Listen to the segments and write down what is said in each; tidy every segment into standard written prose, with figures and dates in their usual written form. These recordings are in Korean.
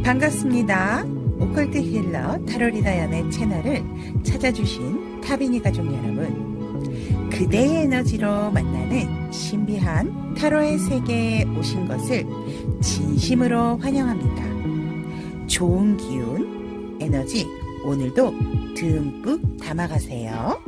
반갑습니다. 오컬트 힐러 타로리다연의 채널을 찾아주신 타비니 가족 여러분, 그대의 에너지로 만나는 신비한 타로의 세계에 오신 것을 진심으로 환영합니다. 좋은 기운, 에너지 오늘도 듬뿍 담아가세요.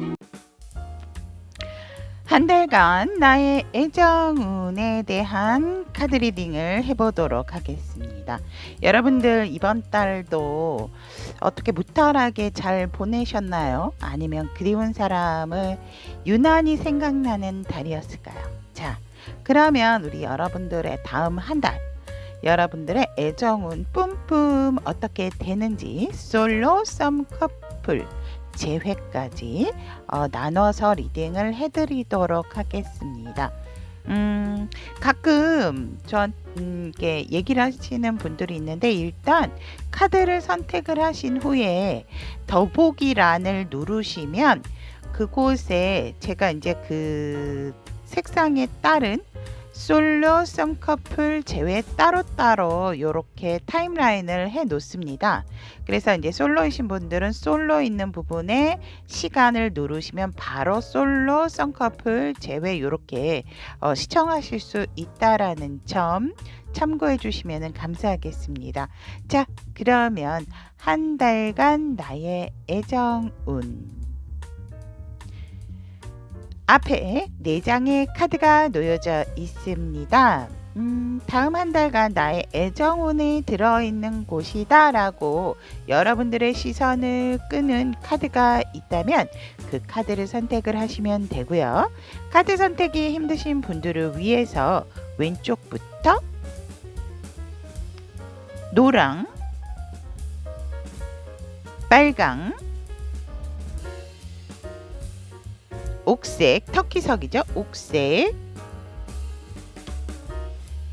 한 달간 나의 애정운에 대한 카드 리딩을 해보도록 하겠습니다. 여러분들 이번 달도 어떻게 무탈하게 잘 보내셨나요? 아니면 그리운 사람을 유난히 생각나는 달이었을까요? 자, 그러면 우리 여러분들의 다음 한 달 여러분들의 애정운 뿜뿜 어떻게 되는지 솔로 썸 커플 재회까지 나눠서 리딩을 해드리도록 하겠습니다. 가끔 저한테 얘기를 하시는 분들이 있는데, 일단 카드를 선택을 하신 후에 더보기란을 누르시면 그곳에 제가 이제 그 색상에 따른 솔로 썸커플 제외 따로따로 이렇게 타임라인을 해 놓습니다. 그래서 이제 솔로이신 분들은 솔로 있는 부분에 시간을 누르시면 바로 솔로 썸커플 제외 이렇게 시청하실 수 있다라는 점 참고해 주시면 감사하겠습니다. 자, 그러면 한 달간 나의 애정운, 앞에 4장의 카드가 놓여져 있습니다. 다음 한 달간 나의 애정운이 들어있는 곳이다 라고 여러분들의 시선을 끄는 카드가 있다면 그 카드를 선택을 하시면 되고요. 카드 선택이 힘드신 분들을 위해서 왼쪽부터 노랑, 빨강, 옥색, 터키석이죠. 옥색,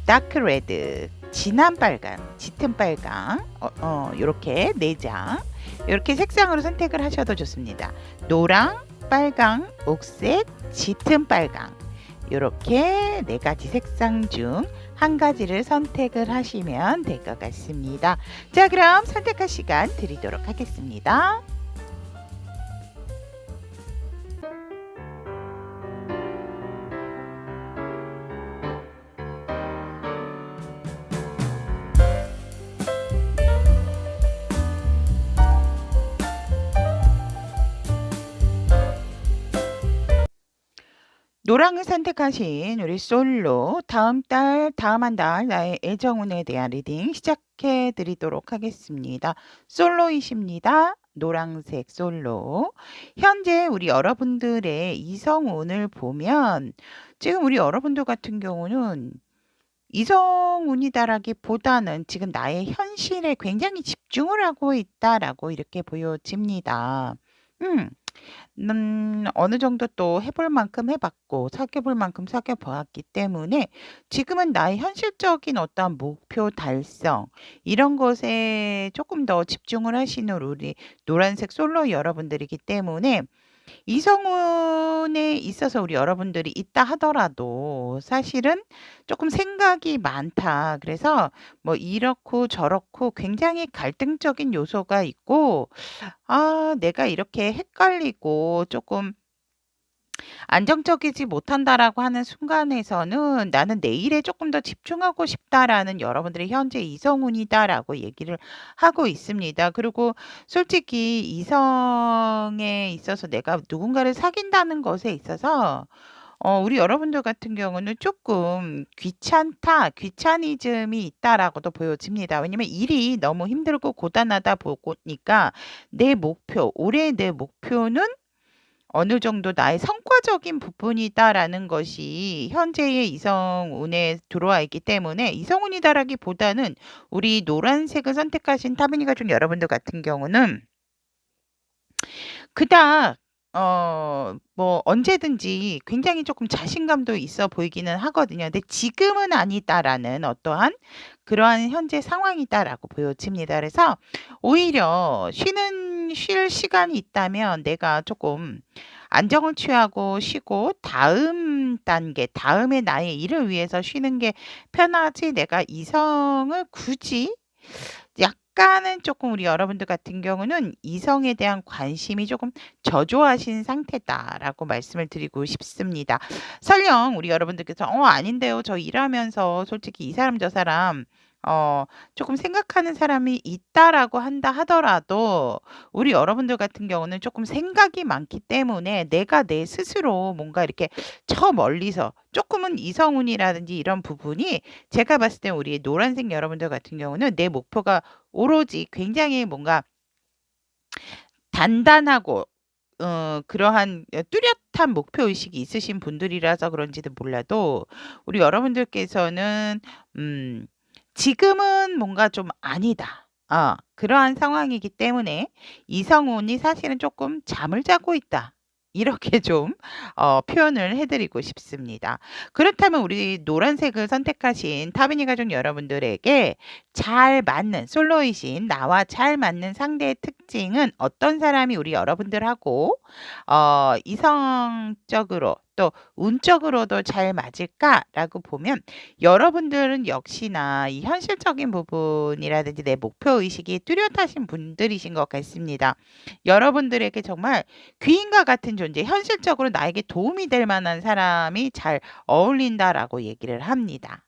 다크레드, 진한 빨강, 짙은 빨강, 이렇게 4장 이렇게 색상으로 선택을 하셔도 좋습니다. 노랑, 빨강, 옥색, 짙은 빨강 이렇게 4가지 색상 중 한 가지를 선택을 하시면 될 것 같습니다. 자, 그럼 선택할 시간 드리도록 하겠습니다. 노랑을 선택하신 우리 솔로 다음 한 달 나의 애정운에 대한 리딩 시작해 드리도록 하겠습니다. 솔로이십니다. 노랑색 솔로. 현재 우리 여러분들의 이성운을 보면 지금 우리 여러분들 같은 경우는 이성운이다라기보다는 지금 나의 현실에 굉장히 집중을 하고 있다라고 이렇게 보여집니다. 어느 정도 또 해볼 만큼 해봤고 사귀어볼 만큼 사귀어보았기 때문에 지금은 나의 현실적인 어떤 목표 달성 이런 것에 조금 더 집중을 하시는 우리 노란색 솔로 여러분들이기 때문에 이성운에 있어서 우리 여러분들이 있다 하더라도 사실은 조금 생각이 많다. 그래서 뭐 이렇고 저렇고 굉장히 갈등적인 요소가 있고, 내가 이렇게 헷갈리고 조금 안정적이지 못한다라고 하는 순간에서는 나는 내일에 조금 더 집중하고 싶다라는 여러분들의 현재 이성운이다라고 얘기를 하고 있습니다. 그리고 솔직히 이성에 있어서 내가 누군가를 사귄다는 것에 있어서 우리 여러분들 같은 경우는 조금 귀차니즘이 있다라고도 보여집니다. 왜냐면 일이 너무 힘들고 고단하다 보니까 올해 내 목표는 어느 정도 나의 성과적인 부분이다라는 것이 현재의 이성운에 들어와 있기 때문에 이성운이다라기보다는 우리 노란색을 선택하신 타비니 가족 여러분들 같은 경우는 그닥 뭐 언제든지 굉장히 조금 자신감도 있어 보이기는 하거든요. 근데 지금은 아니다라는 어떠한 그러한 현재 상황이다라고 보여집니다. 그래서 오히려 쉴 시간이 있다면 내가 조금 안정을 취하고 쉬고 다음 단계, 다음의 나의 일을 위해서 쉬는 게 편하지 내가 이성을 굳이 약간은 조금 우리 여러분들 같은 경우는 이성에 대한 관심이 조금 저조하신 상태다라고 말씀을 드리고 싶습니다. 설령 우리 여러분들께서 아닌데요. 저 일하면서 솔직히 이 사람 저 사람 조금 생각하는 사람이 있다라고 한다 하더라도 우리 여러분들 같은 경우는 조금 생각이 많기 때문에 내가 내 스스로 뭔가 이렇게 저 멀리서 조금은 이성운이라든지 이런 부분이 제가 봤을 때 우리 노란색 여러분들 같은 경우는 내 목표가 오로지 굉장히 뭔가 단단하고 그러한 뚜렷한 목표 의식이 있으신 분들이라서 그런지도 몰라도 우리 여러분들께서는 지금은 뭔가 좀 아니다. 그러한 상황이기 때문에 이성운이 사실은 조금 잠을 자고 있다. 이렇게 좀 표현을 해드리고 싶습니다. 그렇다면 우리 노란색을 선택하신 타비니 가족 여러분들에게 잘 맞는 솔로이신 나와 잘 맞는 상대의 특징은 어떤 사람이 우리 여러분들하고 이성적으로 또 운적으로도 잘 맞을까라고 보면 여러분들은 역시나 이 현실적인 부분이라든지 내 목표 의식이 뚜렷하신 분들이신 것 같습니다. 여러분들에게 정말 귀인과 같은 존재, 현실적으로 나에게 도움이 될 만한 사람이 잘 어울린다라고 얘기를 합니다.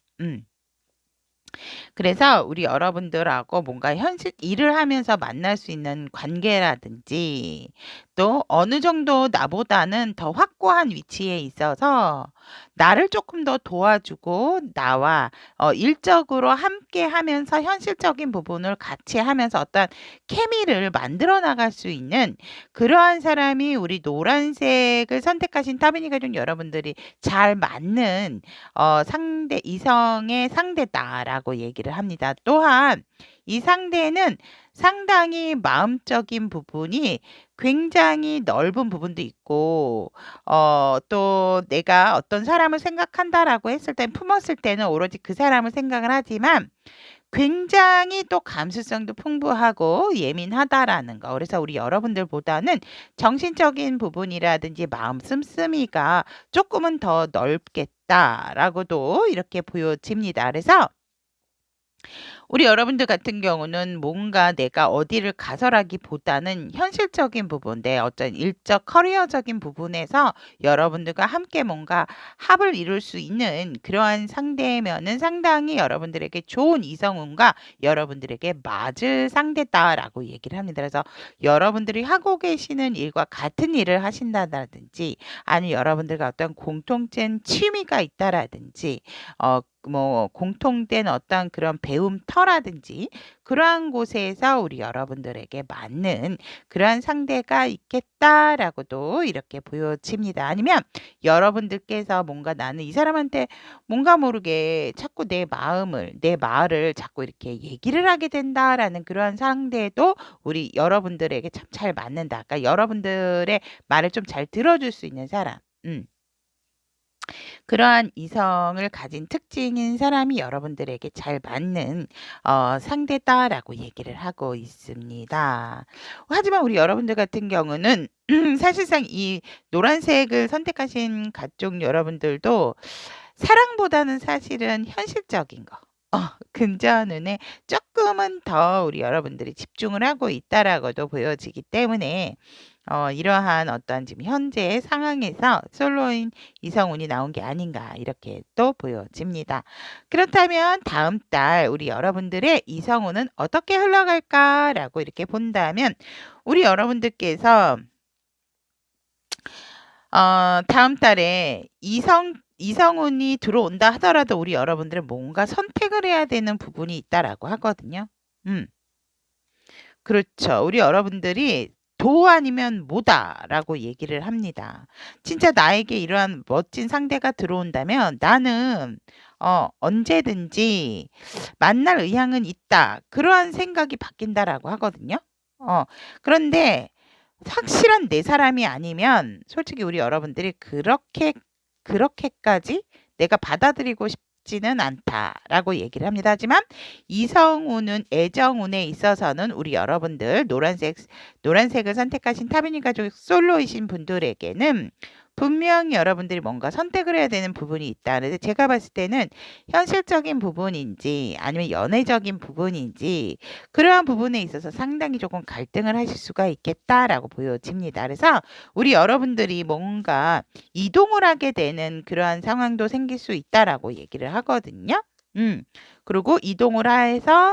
그래서 우리 여러분들하고 뭔가 현실 일을 하면서 만날 수 있는 관계라든지 또 어느 정도 나보다는 더 확고한 위치에 있어서 나를 조금 더 도와주고 나와 일적으로 함께 하면서 현실적인 부분을 같이 하면서 어떤 케미를 만들어 나갈 수 있는 그러한 사람이 우리 노란색을 선택하신 타비니 가족 여러분들이 잘 맞는 상대 이성의 상대다라고 얘기를 합니다. 또한 이 상대는 상당히 마음적인 부분이 굉장히 넓은 부분도 있고 또 내가 어떤 사람을 생각한다라고 했을 때 품었을 때는 오로지 그 사람을 생각을 하지만 굉장히 또 감수성도 풍부하고 예민하다라는 거. 그래서 우리 여러분들보다는 정신적인 부분이라든지 마음 씀씀이가 조금은 더 넓겠다라고도 이렇게 보여집니다. 그래서 우리 여러분들 같은 경우는 뭔가 내가 어디를 가설하기보다는 현실적인 부분, 내 어떤 일적 커리어적인 부분에서 여러분들과 함께 뭔가 합을 이룰 수 있는 그러한 상대면은 상당히 여러분들에게 좋은 이성운과 여러분들에게 맞을 상대다라고 얘기를 합니다. 그래서 여러분들이 하고 계시는 일과 같은 일을 하신다든지 아니면 여러분들과 어떤 공통된 취미가 있다라든지 뭐 공통된 어떤 그런 배움터라든지 그러한 곳에서 우리 여러분들에게 맞는 그러한 상대가 있겠다라고도 이렇게 보여집니다. 아니면 여러분들께서 뭔가 나는 이 사람한테 뭔가 모르게 자꾸 내 말을 자꾸 이렇게 얘기를 하게 된다라는 그러한 상대도 우리 여러분들에게 참 잘 맞는다. 그러니까 여러분들의 말을 좀 잘 들어줄 수 있는 사람. 그러한 이성을 가진 특징인 사람이 여러분들에게 잘 맞는 상대다라고 얘기를 하고 있습니다. 하지만 우리 여러분들 같은 경우는 사실상 이 노란색을 선택하신 가족 여러분들도 사랑보다는 사실은 현실적인 거. 금전운에 조금은 더 우리 여러분들이 집중을 하고 있다라고도 보여지기 때문에 이러한 어떤 지금 현재의 상황에서 솔로인 이성운이 나온 게 아닌가 이렇게 또 보여집니다. 그렇다면 다음 달 우리 여러분들의 이성운은 어떻게 흘러갈까라고 이렇게 본다면 우리 여러분들께서 다음 달에 이성운이 들어온다 하더라도 우리 여러분들은 뭔가 선택을 해야 되는 부분이 있다라고 하거든요. 그렇죠. 우리 여러분들이 도 아니면 뭐다라고 얘기를 합니다. 진짜 나에게 이러한 멋진 상대가 들어온다면 나는 언제든지 만날 의향은 있다. 그러한 생각이 바뀐다라고 하거든요. 그런데 확실한 내 사람이 아니면 솔직히 우리 여러분들이 그렇게까지 내가 받아들이고 싶지는 않다라고 얘기를 합니다. 하지만 이성운은 애정운에 있어서는 우리 여러분들 노란색을 선택하신 타비니 가족 솔로이신 분들에게는 분명히 여러분들이 뭔가 선택을 해야 되는 부분이 있다. 그래서 제가 봤을 때는 현실적인 부분인지 아니면 연애적인 부분인지 그러한 부분에 있어서 상당히 조금 갈등을 하실 수가 있겠다라고 보여집니다. 그래서 우리 여러분들이 뭔가 이동을 하게 되는 그러한 상황도 생길 수 있다라고 얘기를 하거든요. 그리고 이동을 해서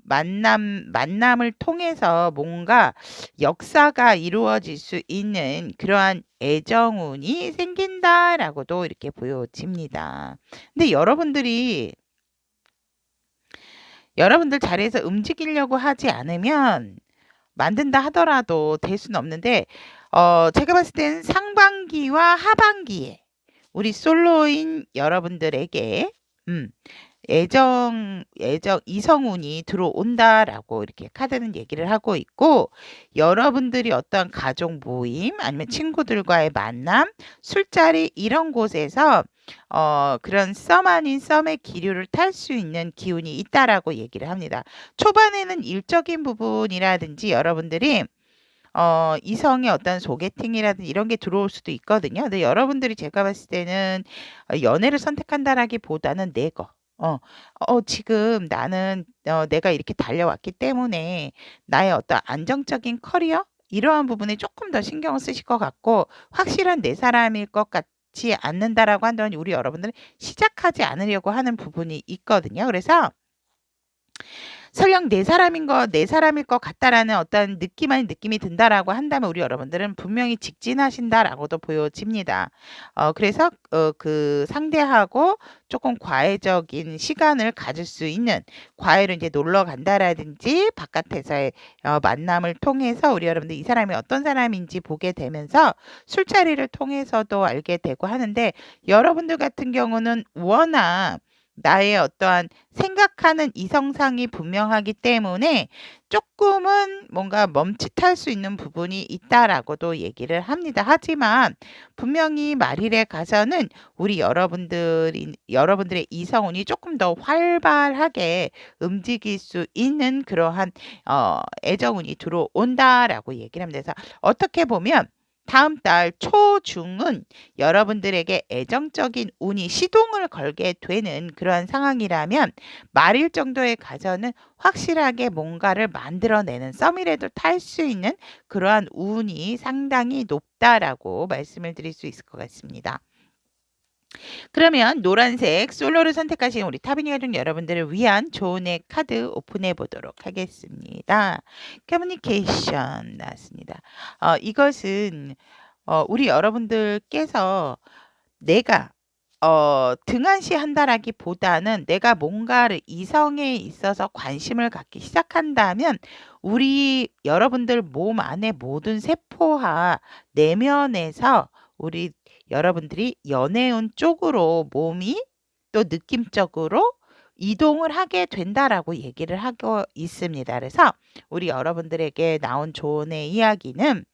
만남을 통해서 뭔가 역사가 이루어질 수 있는 그러한 애정운이 생긴다라고도 이렇게 보여집니다. 근데 여러분들 자리에서 움직이려고 하지 않으면 만든다 하더라도 될 수는 없는데 제가 봤을 때는 상반기와 하반기에 우리 솔로인 여러분들에게 이성운이 들어온다라고 이렇게 카드는 얘기를 하고 있고, 여러분들이 어떤 가족 모임 아니면 친구들과의 만남, 술자리 이런 곳에서 그런 썸 아닌 썸의 기류를 탈 수 있는 기운이 있다라고 얘기를 합니다. 초반에는 일적인 부분이라든지 여러분들이 이성의 어떤 소개팅이라든지 이런 게 들어올 수도 있거든요. 근데 여러분들이 제가 봤을 때는 연애를 선택한다라기보다는 지금 나는 내가 이렇게 달려왔기 때문에 나의 어떤 안정적인 커리어 이러한 부분에 조금 더 신경을 쓰실 것 같고, 확실한 내 사람일 것 같지 않는다라고 한다면 우리 여러분들은 시작하지 않으려고 하는 부분이 있거든요. 그래서 설령 내 사람일 것 같다라는 어떤 느낌이 든다라고 한다면 우리 여러분들은 분명히 직진하신다라고도 보여집니다. 그래서 그 상대하고 조금 과외적인 시간을 가질 수 있는, 과외로 이제 놀러 간다라든지 바깥에서의 만남을 통해서 우리 여러분들 이 사람이 어떤 사람인지 보게 되면서 술자리를 통해서도 알게 되고 하는데, 여러분들 같은 경우는 워낙 나의 어떠한 생각하는 이성상이 분명하기 때문에 조금은 뭔가 멈칫할 수 있는 부분이 있다라고도 얘기를 합니다. 하지만 분명히 말일에 가서는 우리 여러분들의 이성운이 조금 더 활발하게 움직일 수 있는 그러한 애정운이 들어온다라고 얘기를 합니다. 그래서 어떻게 보면 다음 달 초중은 여러분들에게 애정적인 운이 시동을 걸게 되는 그러한 상황이라면, 말일 정도의 가서는 확실하게 뭔가를 만들어내는 썸이라도 탈 수 있는 그러한 운이 상당히 높다라고 말씀을 드릴 수 있을 것 같습니다. 그러면 노란색 솔로를 선택하신 우리 타비니 가족 여러분들을 위한 조언의 카드 오픈해 보도록 하겠습니다. 커뮤니케이션 나왔습니다. 이것은 우리 여러분들께서 내가 등한시한다라기보다는 내가 뭔가를 이성에 있어서 관심을 갖기 시작한다면 우리 여러분들 몸 안의 모든 세포와 내면에서 우리 여러분들이 연애운 쪽으로 몸이 또 느낌적으로 이동을 하게 된다라고 얘기를 하고 있습니다. 그래서 우리 여러분들에게 나온 조언의 이야기는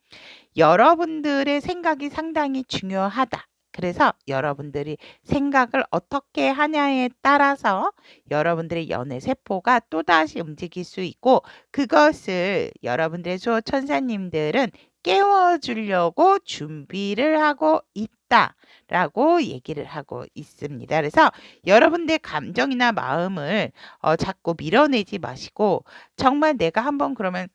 여러분들의 생각이 상당히 중요하다. 그래서 여러분들이 생각을 어떻게 하냐에 따라서 여러분들의 연애 세포가 또다시 움직일 수 있고, 그것을 여러분들의 수호 천사님들은 깨워주려고 준비를 하고 있다라고 얘기를 하고 있습니다. 그래서 여러분들의 감정이나 마음을 자꾸 밀어내지 마시고, 정말 내가 한번 그러면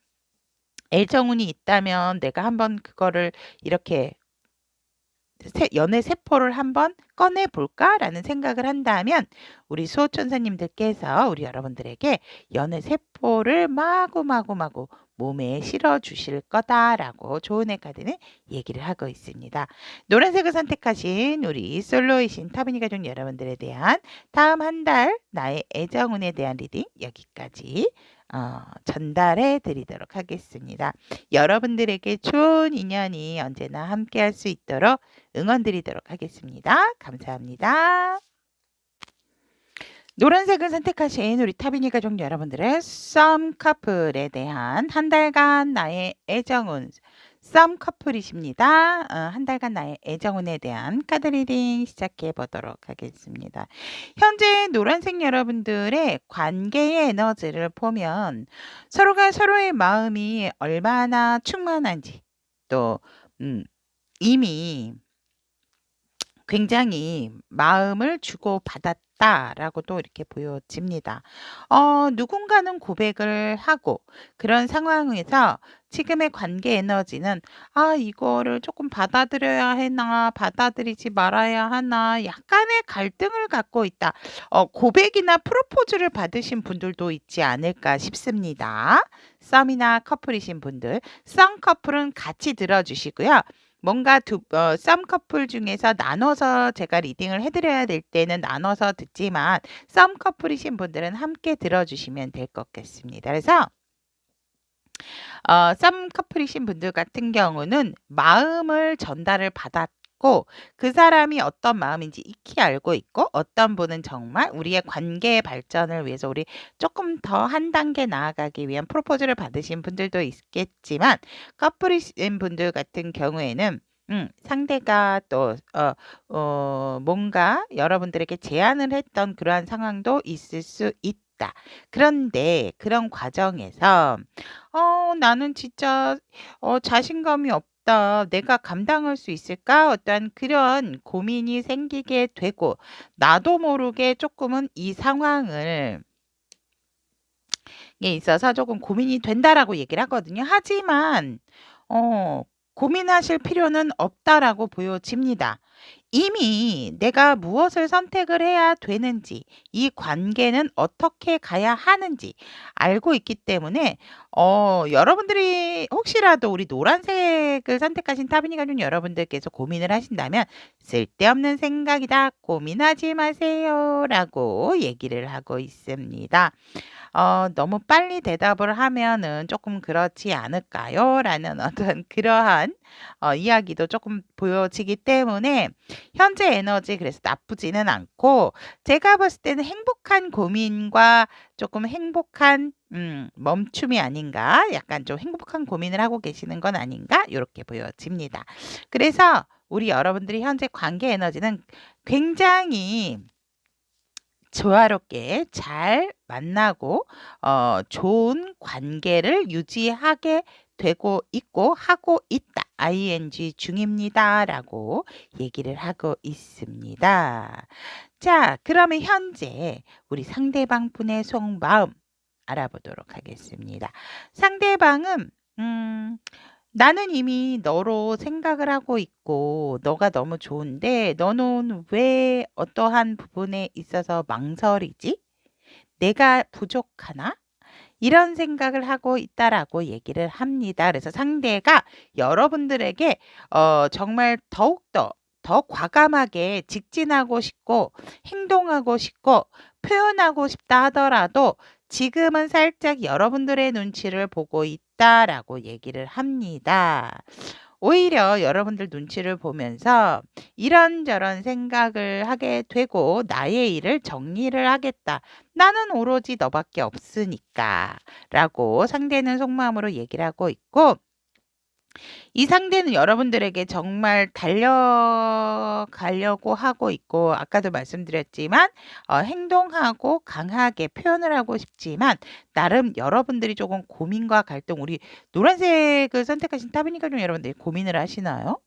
애정운이 있다면 내가 한번 그거를 이렇게 연애 세포를 한번 꺼내 볼까라는 생각을 한다면 우리 수호천사님들께서 우리 여러분들에게 연애 세포를 마구마구마구 몸에 실어 주실 거다라고 조은의 카드는 얘기를 하고 있습니다. 노란색을 선택하신 우리 솔로이신 타비니 가족 여러분들에 대한 다음 한 달 나의 애정운에 대한 리딩 여기까지 전달해 드리도록 하겠습니다. 여러분들에게 좋은 인연이 언제나 함께 할 수 있도록 응원 드리도록 하겠습니다. 감사합니다. 노란색을 선택하신 우리 타비니 가족 여러분들의 썸 커플에 대한 한 달간 나의 애정운 썸 커플이십니다. 한 달간 나의 애정운에 대한 카드 리딩 시작해 보도록 하겠습니다. 현재 노란색 여러분들의 관계의 에너지를 보면 서로가 서로의 마음이 얼마나 충만한지, 또 이미 굉장히 마음을 주고받았다라고도 이렇게 보여집니다. 누군가는 고백을 하고 그런 상황에서 지금의 관계 에너지는 '아 이거를 조금 받아들여야 하나 받아들이지 말아야 하나.' 약간의 갈등을 갖고 있다. 고백이나 프로포즈를 받으신 분들도 있지 않을까 싶습니다. 썸이나 커플이신 분들. 썸 커플은 같이 들어 주시고요. 뭔가 썸 커플 중에서 나눠서 제가 리딩을 해 드려야 될 때는 나눠서 듣지만 썸 커플이신 분들은 함께 들어 주시면 될 것 같습니다. 그래서 썸 커플이신 분들 같은 경우는 마음을 전달을 받았고 그 사람이 어떤 마음인지 익히 알고 있고 어떤 분은 정말 우리의 관계의 발전을 위해서 우리 조금 더 한 단계 나아가기 위한 프로포즈를 받으신 분들도 있겠지만 커플이신 분들 같은 경우에는 상대가 또 뭔가 여러분들에게 제안을 했던 그러한 상황도 있을 수 있다. 그런데 그런 과정에서 나는 진짜 자신감이 없다. 내가 감당할 수 있을까?' 어떠한 그런 고민이 생기게 되고 나도 모르게 조금은 이 상황을 에 있어서 조금 고민이 된다라고 얘기를 하거든요. 하지만 어 고민하실 필요는 없다라고 보여집니다. 이미 내가 무엇을 선택을 해야 되는지, 이 관계는 어떻게 가야 하는지 알고 있기 때문에 여러분들이 혹시라도 우리 노란색을 선택하신 타비니 가족 여러분들께서 고민을 하신다면 "쓸데없는 생각이다. 고민하지 마세요."라고 얘기를 하고 있습니다. "너무 빨리 대답을 하면은 조금 그렇지 않을까요?" 라는 어떤 그러한 이야기도 조금 보여지기 때문에 현재 에너지 그래서 나쁘지는 않고 제가 봤을 때는 행복한 고민과 조금 행복한 멈춤이 아닌가? 약간 좀 행복한 고민을 하고 계시는 건 아닌가? 요렇게 보여집니다. 그래서 우리 여러분들이 현재 관계 에너지는 굉장히 조화롭게 잘 만나고 좋은 관계를 유지하게 되고 있고 하고 있다. ing 중입니다라고 얘기를 하고 있습니다. 자, 그러면 현재 우리 상대방 분의 속마음 알아보도록 하겠습니다. 상대방은 나는 이미 너로 생각을 하고 있고 너가 너무 좋은데 너는 왜 어떠한 부분에 있어서 망설이지? 내가 부족하나? 이런 생각을 하고 있다라고 얘기를 합니다. 그래서 상대가 여러분들에게 정말 더욱더 더 과감하게 직진하고 싶고 행동하고 싶고 표현하고 싶다 하더라도 지금은 살짝 여러분들의 눈치를 보고 있다라고 얘기를 합니다. 오히려 여러분들 눈치를 보면서 이런저런 생각을 하게 되고 '나의 일을 정리를 하겠다. 나는 오로지 너밖에 없으니까.'라고 상대는 속마음으로 얘기를 하고 있고 이 상대는 여러분들에게 정말 달려가려고 하고 있고 아까도 말씀드렸지만 행동하고 강하게 표현을 하고 싶지만 나름 여러분들이 조금 고민과 갈등 우리 노란색을 선택하신 타비니 가족 여러분들이 고민을 하시나요?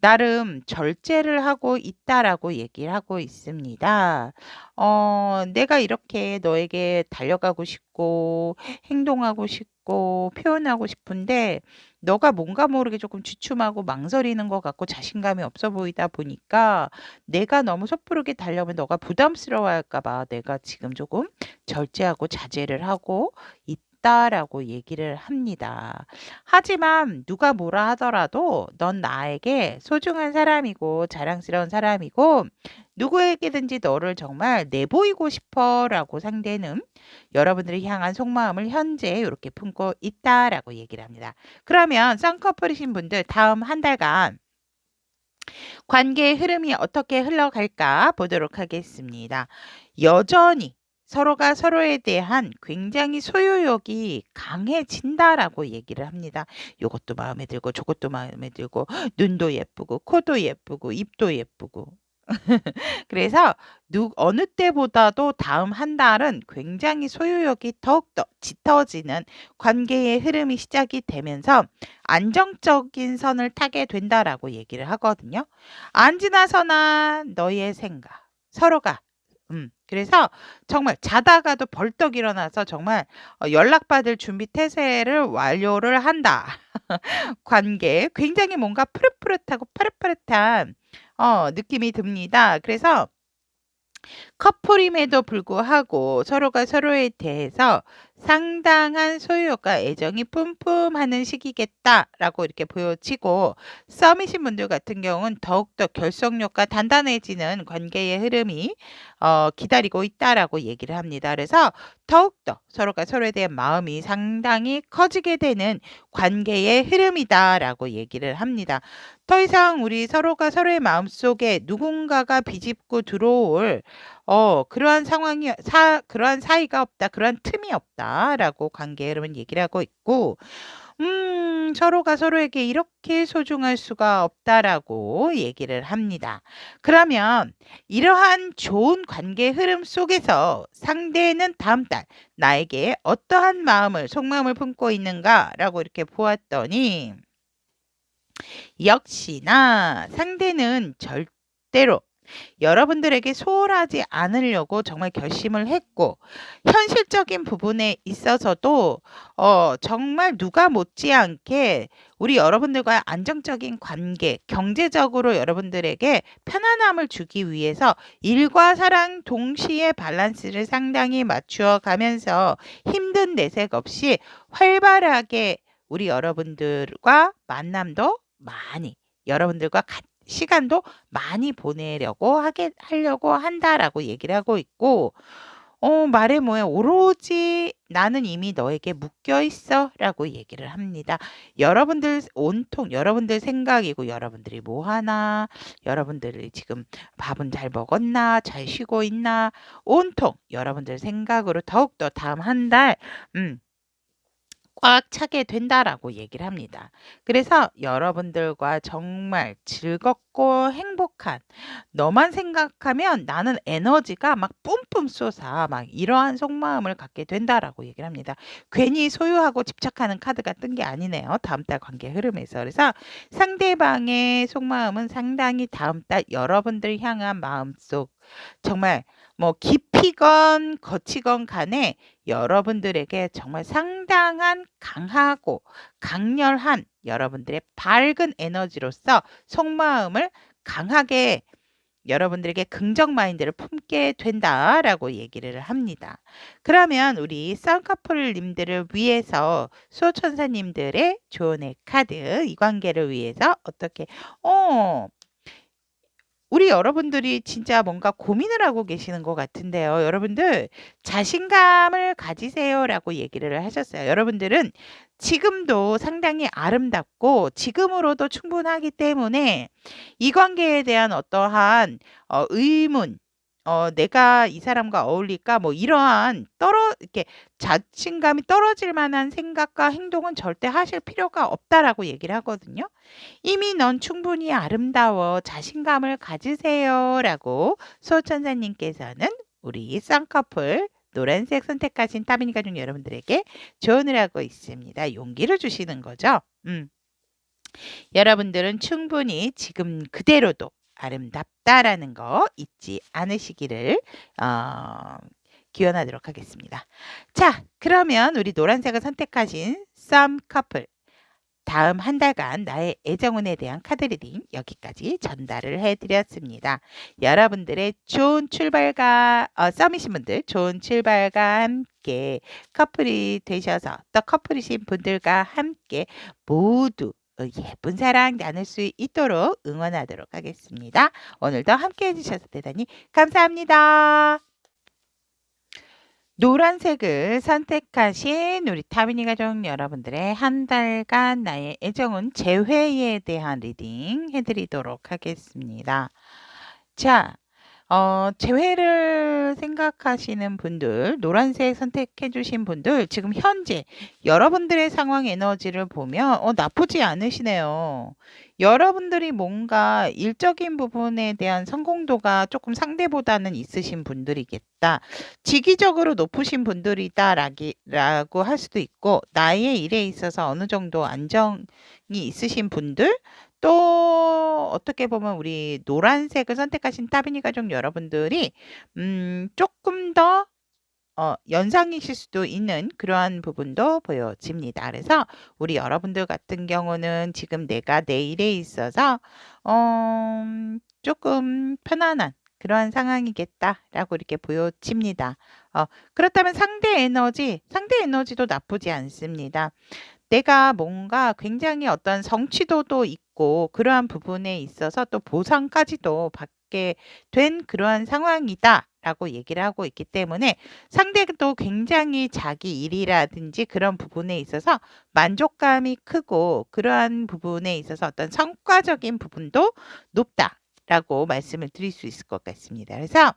나름 절제를 하고 있다라고 얘기를 하고 있습니다. 내가 이렇게 너에게 달려가고 싶고 행동하고 싶고 표현하고 싶은데 너가 뭔가 모르게 조금 주춤하고 망설이는 것 같고 자신감이 없어 보이다 보니까 내가 너무 섣부르게 달려면 너가 부담스러워할까 봐 내가 지금 조금 절제하고 자제를 하고 있다라고 얘기를 합니다. 하지만 누가 뭐라 하더라도 넌 나에게 소중한 사람이고 자랑스러운 사람이고 누구에게든지 너를 정말 내보이고 싶어라고 상대는 여러분들이 향한 속마음을 현재 이렇게 품고 있다라고 얘기를 합니다. 그러면 쌍꺼풀이신 분들 다음 한 달간 관계의 흐름이 어떻게 흘러갈까 보도록 하겠습니다. 여전히 서로가 서로에 대한 굉장히 소유욕이 강해진다라고 얘기를 합니다. 요것도 마음에 들고 저것도 마음에 들고 눈도 예쁘고 코도 예쁘고 입도 예쁘고 그래서 어느 때보다도 다음 한 달은 굉장히 소유욕이 더욱더 짙어지는 관계의 흐름이 시작이 되면서 안정적인 선을 타게 된다라고 얘기를 하거든요. 안 지나서나 너의 생각, 서로가 그래서 정말 자다가도 벌떡 일어나서 정말 연락받을 준비 태세를 완료를 한다. 관계 굉장히 뭔가 푸릇푸릇하고 파릇파릇한 느낌이 듭니다. 그래서 커플임에도 불구하고 서로가 서로에 대해서 상당한 소유욕과 애정이 뿜뿜하는 시기겠다라고 이렇게 보여지고 썸이신 분들 같은 경우는 더욱더 결속력과 단단해지는 관계의 흐름이 기다리고 있다라고 얘기를 합니다. 그래서 더욱더 서로가 서로에 대한 마음이 상당히 커지게 되는 관계의 흐름이다라고 얘기를 합니다. 더 이상 우리 서로가 서로의 마음속에 누군가가 비집고 들어올 그러한 상황이 그러한 사이가 없다. 그러한 틈이 없다라고 관계 흐름은 얘기를 하고 있고 서로가 서로에게 이렇게 소중할 수가 없다라고 얘기를 합니다. 그러면 이러한 좋은 관계 흐름 속에서 상대는 다음 달 나에게 어떠한 마음을 속마음을 품고 있는가라고 이렇게 보았더니 역시나 상대는 절대로 여러분들에게 소홀하지 않으려고 정말 결심을 했고 현실적인 부분에 있어서도 정말 누가 못지않게 우리 여러분들과의 안정적인 관계, 경제적으로 여러분들에게 편안함을 주기 위해서 일과 사랑 동시에 밸런스를 상당히 맞추어 가면서 힘든 내색 없이 활발하게 우리 여러분들과 만남도 많이 여러분들과 시간도 많이 보내려고 하려고 한다라고 얘기를 하고 있고 말해 뭐해 오로지 나는 이미 너에게 묶여 있어라고 얘기를 합니다. 여러분들 온통 여러분들 생각이고 여러분들이 뭐 하나, 여러분들이 지금 밥은 잘 먹었나, 잘 쉬고 있나, 온통 여러분들 생각으로 더욱더 다음 한 달 꽉 차게 된다라고 얘기를 합니다. 그래서 여러분들과 정말 즐겁고 행복한 너만 생각하면 나는 에너지가 막 뿜뿜 솟아 막 이러한 속마음을 갖게 된다라고 얘기를 합니다. 괜히 소유하고 집착하는 카드가 뜬 게 아니네요. 다음 달 관계 흐름에서. 그래서 상대방의 속마음은 상당히 다음 달 여러분들 향한 마음속 정말 뭐 깊이건 거치건 간에 여러분들에게 정말 상당한 강하고 강렬한 여러분들의 밝은 에너지로서 속마음을 강하게 여러분들에게 긍정 마인드를 품게 된다라고 얘기를 합니다. 그러면 우리 쌍꺼풀님들을 위해서 수호천사님들의 조언의 카드 이 관계를 위해서 어떻게 우리 여러분들이 진짜 뭔가 고민을 하고 계시는 것 같은데요. 여러분들 자신감을 가지세요라고 얘기를 하셨어요. 여러분들은 지금도 상당히 아름답고 지금으로도 충분하기 때문에 이 관계에 대한 어떠한 의문, 내가 이 사람과 어울릴까 뭐 이러한 이렇게 자신감이 떨어질 만한 생각과 행동은 절대 하실 필요가 없다라고 얘기를 하거든요. 이미 넌 충분히 아름다워. 자신감을 가지세요라고 수호천사님께서는 우리 쌍꺼풀 노란색 선택하신 타비니 가족 여러분들에게 조언을 하고 있습니다. 용기를 주시는 거죠. 여러분들은 충분히 지금 그대로도 아름답다라는 거 잊지 않으시기를 기원하도록 하겠습니다. 자, 그러면 우리 노란색을 선택하신 썸커플 다음 한 달간 나의 애정운에 대한 카드 리딩 여기까지 전달을 해드렸습니다. 여러분들의 좋은 출발과 썸이신 분들 좋은 출발과 함께 커플이 되셔서 또 커플이신 분들과 함께 모두 예쁜 사랑 나눌 수 있도록 응원하도록 하겠습니다. 오늘도 함께 해주셔서 대단히 감사합니다. 노란색을 선택하신 우리 타비니 가족 여러분들의 한 달간 나의 애정운 재회에 대한 리딩 해드리도록 하겠습니다. 자, 재회를 생각하시는 분들, 노란색 선택해 주신 분들, 지금 현재 여러분들의 상황 에너지를 보면 나쁘지 않으시네요. 여러분들이 뭔가 일적인 부분에 대한 성공도가 조금 상대보다는 있으신 분들이겠다. 직위적으로 높으신 분들이다라고 할 수도 있고, 나의 일에 있어서 어느 정도 안정이 있으신 분들, 또 어떻게 보면 우리 노란색을 선택하신 따비니 가족 여러분들이 조금 더 연상이실 수도 있는 그러한 부분도 보여집니다. 그래서 우리 여러분들 같은 경우는 지금 내가 내 일에 있어서 조금 편안한 그러한 상황이겠다라고 이렇게 보여집니다. 그렇다면 상대 에너지도 나쁘지 않습니다. 내가 뭔가 굉장히 어떤 성취도도 있고 그러한 부분에 있어서 또 보상까지도 받게 된 그러한 상황이다라고 얘기를 하고 있기 때문에 상대도 굉장히 자기 일이라든지 그런 부분에 있어서 만족감이 크고 그러한 부분에 있어서 어떤 성과적인 부분도 높다라고 말씀을 드릴 수 있을 것 같습니다. 그래서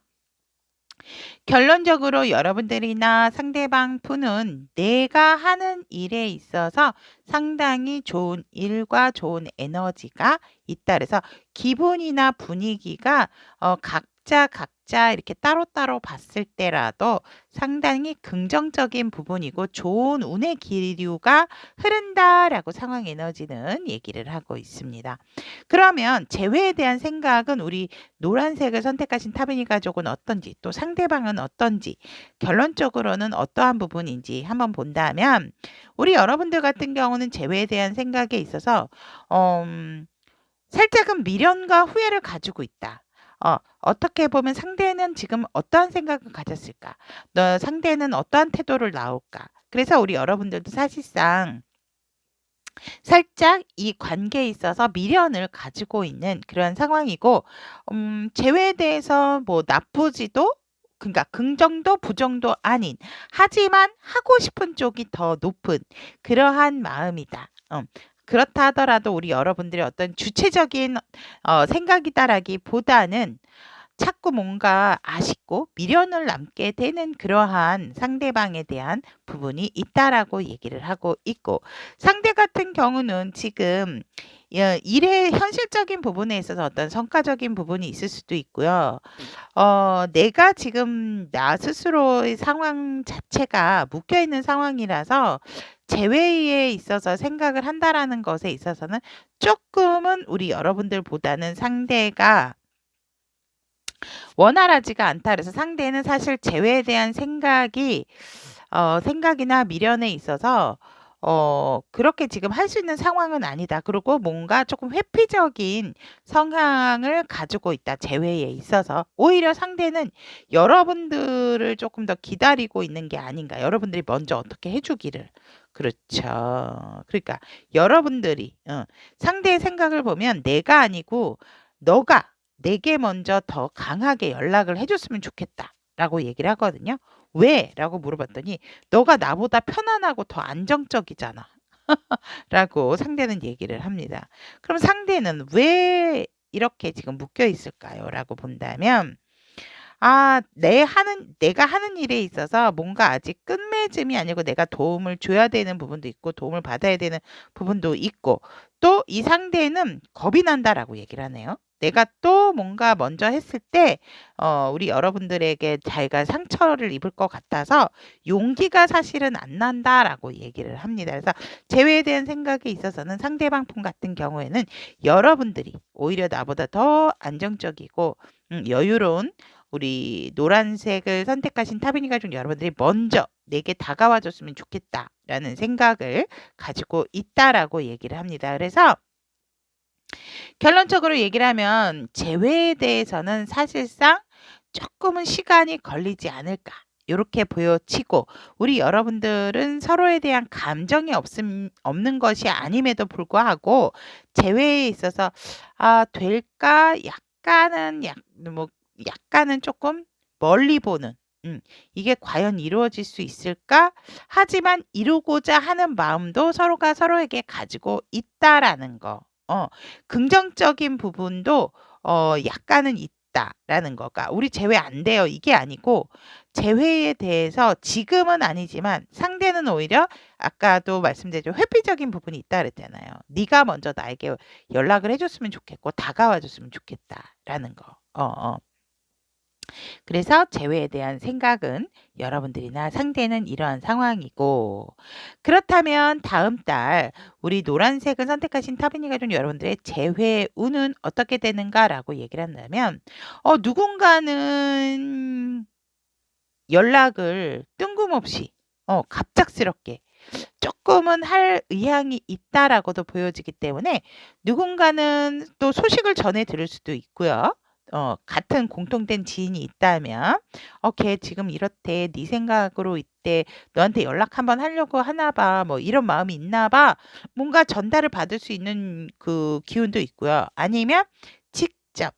결론적으로 여러분들이나 상대방 분은 내가 하는 일에 있어서 상당히 좋은 일과 좋은 에너지가 있다. 그래서 기분이나 분위기가 각자 이렇게 따로따로 봤을 때라도 상당히 긍정적인 부분이고 좋은 운의 기류가 흐른다라고 상황 에너지는 얘기를 하고 있습니다. 그러면 재회에 대한 생각은 우리 노란색을 선택하신 타비니 가족은 어떤지, 또 상대방은 어떤지, 결론적으로는 어떠한 부분인지 한번 본다면, 우리 여러분들 같은 경우는 재회에 대한 생각에 있어서 살짝은 미련과 후회를 가지고 있다. 어떻게 보면 상대는 지금 어떠한 생각을 가졌을까? 상대는 어떠한 태도를 나올까? 그래서 우리 여러분들도 사실상 살짝 이 관계에 있어서 미련을 가지고 있는 그런 상황이고, 재회에 대해서 뭐 나쁘지도, 그러니까 긍정도 부정도 아닌, 하지만 하고 싶은 쪽이 더 높은 그러한 마음이다. 그렇다 하더라도 우리 여러분들의 어떤 주체적인 생각이다라기보다는 자꾸 뭔가 아쉽고 미련을 남게 되는 그러한 상대방에 대한 부분이 있다라고 얘기를 하고 있고, 상대 같은 경우는 지금 일의 현실적인 부분에 있어서 어떤 성과적인 부분이 있을 수도 있고요. 내가 지금 나 스스로의 상황 자체가 묶여 있는 상황이라서 재회에 있어서 생각을 한다라는 것에 있어서는 조금은 우리 여러분들보다는 상대가 원활하지가 않다. 그래서 상대는 사실 재회에 대한 생각이나 미련에 있어서 그렇게 지금 할 수 있는 상황은 아니다. 그리고 뭔가 조금 회피적인 성향을 가지고 있다. 재회에 있어서. 오히려 상대는 여러분들을 조금 더 기다리고 있는 게 아닌가. 여러분들이 먼저 어떻게 해주기를. 그렇죠. 그러니까 여러분들이 상대의 생각을 보면 내가 아니고 너가 내게 먼저 더 강하게 연락을 해줬으면 좋겠다라고 얘기를 하거든요. 왜? 라고 물어봤더니 너가 나보다 편안하고 더 안정적이잖아. 라고 상대는 얘기를 합니다. 그럼 상대는 왜 이렇게 지금 묶여 있을까요? 라고 본다면, 내가 하는 일에 있어서 뭔가 아직 끝맺음이 아니고 내가 도움을 줘야 되는 부분도 있고 도움을 받아야 되는 부분도 있고, 또 이 상대는 겁이 난다라고 얘기를 하네요. 내가 또 뭔가 먼저 했을 때 우리 여러분들에게 자기가 상처를 입을 것 같아서 용기가 사실은 안 난다라고 얘기를 합니다. 그래서 재회에 대한 생각에 있어서는 상대방 분 같은 경우에는 여러분들이 오히려 나보다 더 안정적이고 여유로운 우리 노란색을 선택하신 타비니 가족 여러분들이 먼저 내게 다가와 줬으면 좋겠다라는 생각을 가지고 있다라고 얘기를 합니다. 그래서 결론적으로 얘기를 하면 재회에 대해서는 사실상 조금은 시간이 걸리지 않을까. 이렇게 보여지고, 우리 여러분들은 서로에 대한 감정이 없는 것이 아님에도 불구하고 재회에 있어서 될까 약간은 조금 멀리 보는, 이게 과연 이루어질 수 있을까? 하지만 이루고자 하는 마음도 서로가 서로에게 가지고 있다라는 거. 긍정적인 부분도 약간은 있다라는 거가 우리 제외 안 돼요. 이게 아니고 제외에 대해서 지금은 아니지만 상대는 오히려 아까도 말씀드렸죠. 회피적인 부분이 있다 그랬잖아요. 네가 먼저 나에게 연락을 해줬으면 좋겠고 다가와줬으면 좋겠다라는 거. 그래서 재회에 대한 생각은 여러분들이나 상대는 이러한 상황이고 그렇다면 다음 달 우리 노란색을 선택하신 타비니 가족 여러분들의 재회 운은 어떻게 되는가라고 얘기를 한다면 누군가는 연락을 뜬금없이 갑작스럽게 조금은 할 의향이 있다라고도 보여지기 때문에 누군가는 또 소식을 전해 들을 수도 있고요. 같은 공통된 지인이 있다면 걔 지금 이렇대 네 생각으로 있대 너한테 연락 한번 하려고 하나 봐 뭐 이런 마음이 있나 봐 뭔가 전달을 받을 수 있는 그 기운도 있고요. 아니면 직접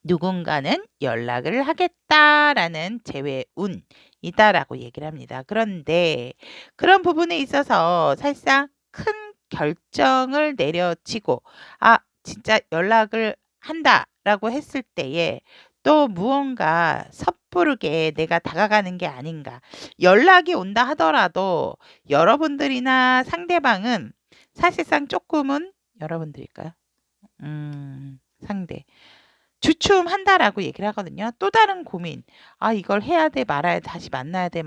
누군가는 연락을 하겠다라는 재회 운이다라고 얘기를 합니다. 그런데 그런 부분에 있어서 사실상 큰 결정을 내려치고 진짜 연락을 한다라고 했을 때에 또 무언가 섣부르게 내가 다가가는 게 아닌가. 연락이 온다 하더라도 여러분들이나 상대방은 사실상 조금은 여러분들일까요? 상대. 주춤한다라고 얘기를 하거든요. 또 다른 고민. 이걸 해야 돼, 말아야 돼, 다시 만나야 돼,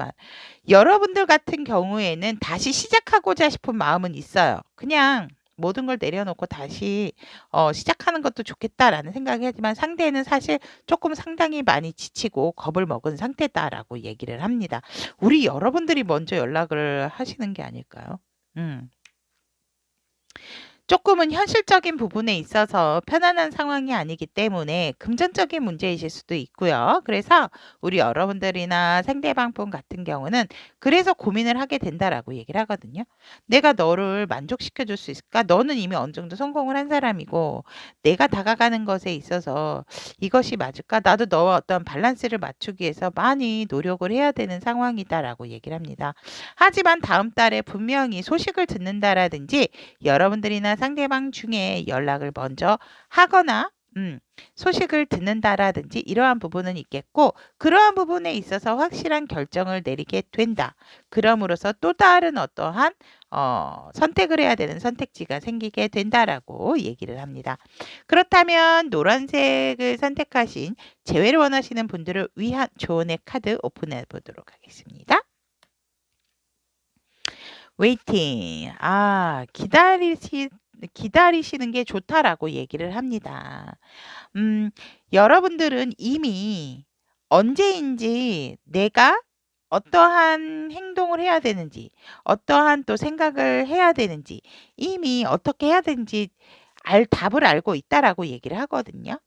여러분들 같은 경우에는 다시 시작하고자 싶은 마음은 있어요. 그냥 모든 걸 내려놓고 다시 시작하는 것도 좋겠다라는 생각이 하지만 상대는 사실 조금 상당히 많이 지치고 겁을 먹은 상태다라고 얘기를 합니다. 우리 여러분들이 먼저 연락을 하시는 게 아닐까요? 조금은 현실적인 부분에 있어서 편안한 상황이 아니기 때문에 금전적인 문제이실 수도 있고요. 그래서 우리 여러분들이나 상대방 분 같은 경우는 그래서 고민을 하게 된다라고 얘기를 하거든요. 내가 너를 만족시켜 줄 수 있을까? 너는 이미 어느 정도 성공을 한 사람이고 내가 다가가는 것에 있어서 이것이 맞을까? 나도 너와 어떤 밸런스를 맞추기 위해서 많이 노력을 해야 되는 상황이다라고 얘기를 합니다. 하지만 다음 달에 분명히 소식을 듣는다라든지 여러분들이나 상대방 중에 연락을 먼저 하거나 소식을 듣는다라든지 이러한 부분은 있겠고 그러한 부분에 있어서 확실한 결정을 내리게 된다. 그럼으로써 또 다른 어떠한 선택을 해야 되는 선택지가 생기게 된다라고 얘기를 합니다. 그렇다면 노란색을 선택하신 재회를 원하시는 분들을 위한 조언의 카드 오픈해 보도록 하겠습니다. 웨이팅. 기다리시는 게 좋다라고 얘기를 합니다. 여러분들은 이미 언제인지 내가 어떠한 행동을 해야 되는지, 어떠한 또 생각을 해야 되는지, 이미 어떻게 해야 되는지 답을 알고 있다라고 얘기를 하거든요.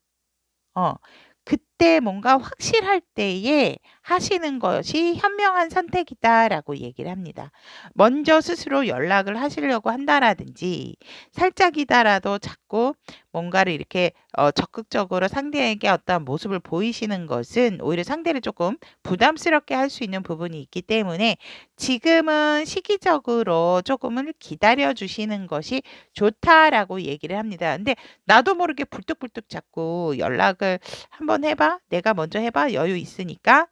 그때 뭔가 확실할 때에 하시는 것이 현명한 선택이다라고 얘기를 합니다. 먼저 스스로 연락을 하시려고 한다라든지 살짝이다라도 자꾸 뭔가를 이렇게 적극적으로 상대에게 어떤 모습을 보이시는 것은 오히려 상대를 조금 부담스럽게 할 수 있는 부분이 있기 때문에 지금은 시기적으로 조금은 기다려 주시는 것이 좋다라고 얘기를 합니다. 근데 나도 모르게 불뚝불뚝 자꾸 연락을 한번 해봐. 내가 먼저 해봐. 여유 있으니까.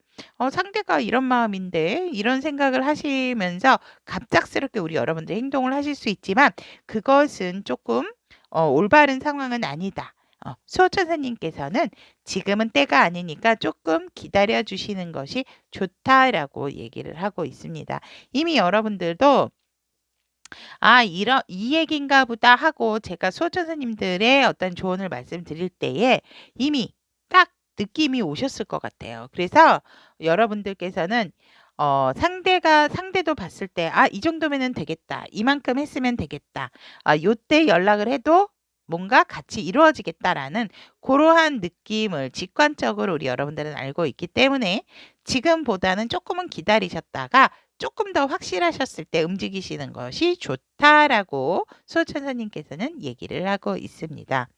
상대가 이런 마음인데 이런 생각을 하시면서 갑작스럽게 우리 여러분들 행동을 하실 수 있지만 그것은 조금 올바른 상황은 아니다. 수호천사님께서는 지금은 때가 아니니까 조금 기다려 주시는 것이 좋다라고 얘기를 하고 있습니다. 이미 여러분들도 이 얘기인가 보다 하고 제가 수호천사님들의 어떤 조언을 말씀드릴 때에 이미 딱 느낌이 오셨을 것 같아요. 그래서 여러분들께서는 상대도 봤을 때 이 정도면은 되겠다. 이만큼 했으면 되겠다. 요때 연락을 해도 뭔가 같이 이루어지겠다라는 그러한 느낌을 직관적으로 우리 여러분들은 알고 있기 때문에 지금보다는 조금은 기다리셨다가 조금 더 확실하셨을 때 움직이시는 것이 좋다라고 수호천사님께서는 얘기를 하고 있습니다.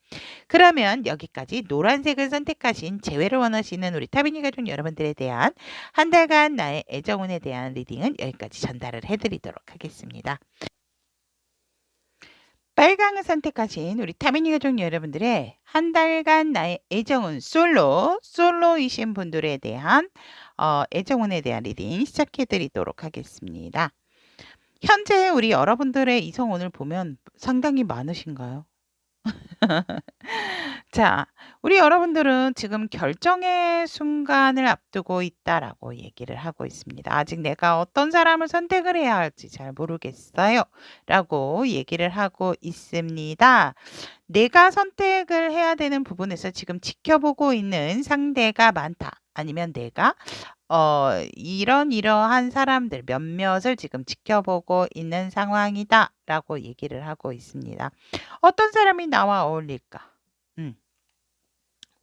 그러면 여기까지 노란색을 선택하신 재회를 원하시는 우리 타비니 가족 여러분들에 대한 한 달간 나의 애정운에 대한 리딩은 여기까지 전달을 해드리도록 하겠습니다. 빨강을 선택하신 우리 타미니 가족 여러분들의 한 달간 나의 애정운 솔로이신 분들에 대한 애정운에 대한 리딩 시작해 드리도록 하겠습니다. 현재 우리 여러분들의 이성운을 보면 상당히 많으신가요? 자, 우리 여러분들은 지금 결정의 순간을 앞두고 있다라고 얘기를 하고 있습니다. 아직 내가 어떤 사람을 선택을 해야 할지 잘 모르겠어요. 라고 얘기를 하고 있습니다. 내가 선택을 해야 되는 부분에서 지금 지켜보고 있는 상대가 많다. 아니면 내가 이러한 사람들 몇몇을 지금 지켜보고 있는 상황이다. 라고 얘기를 하고 있습니다. 어떤 사람이 나와 어울릴까?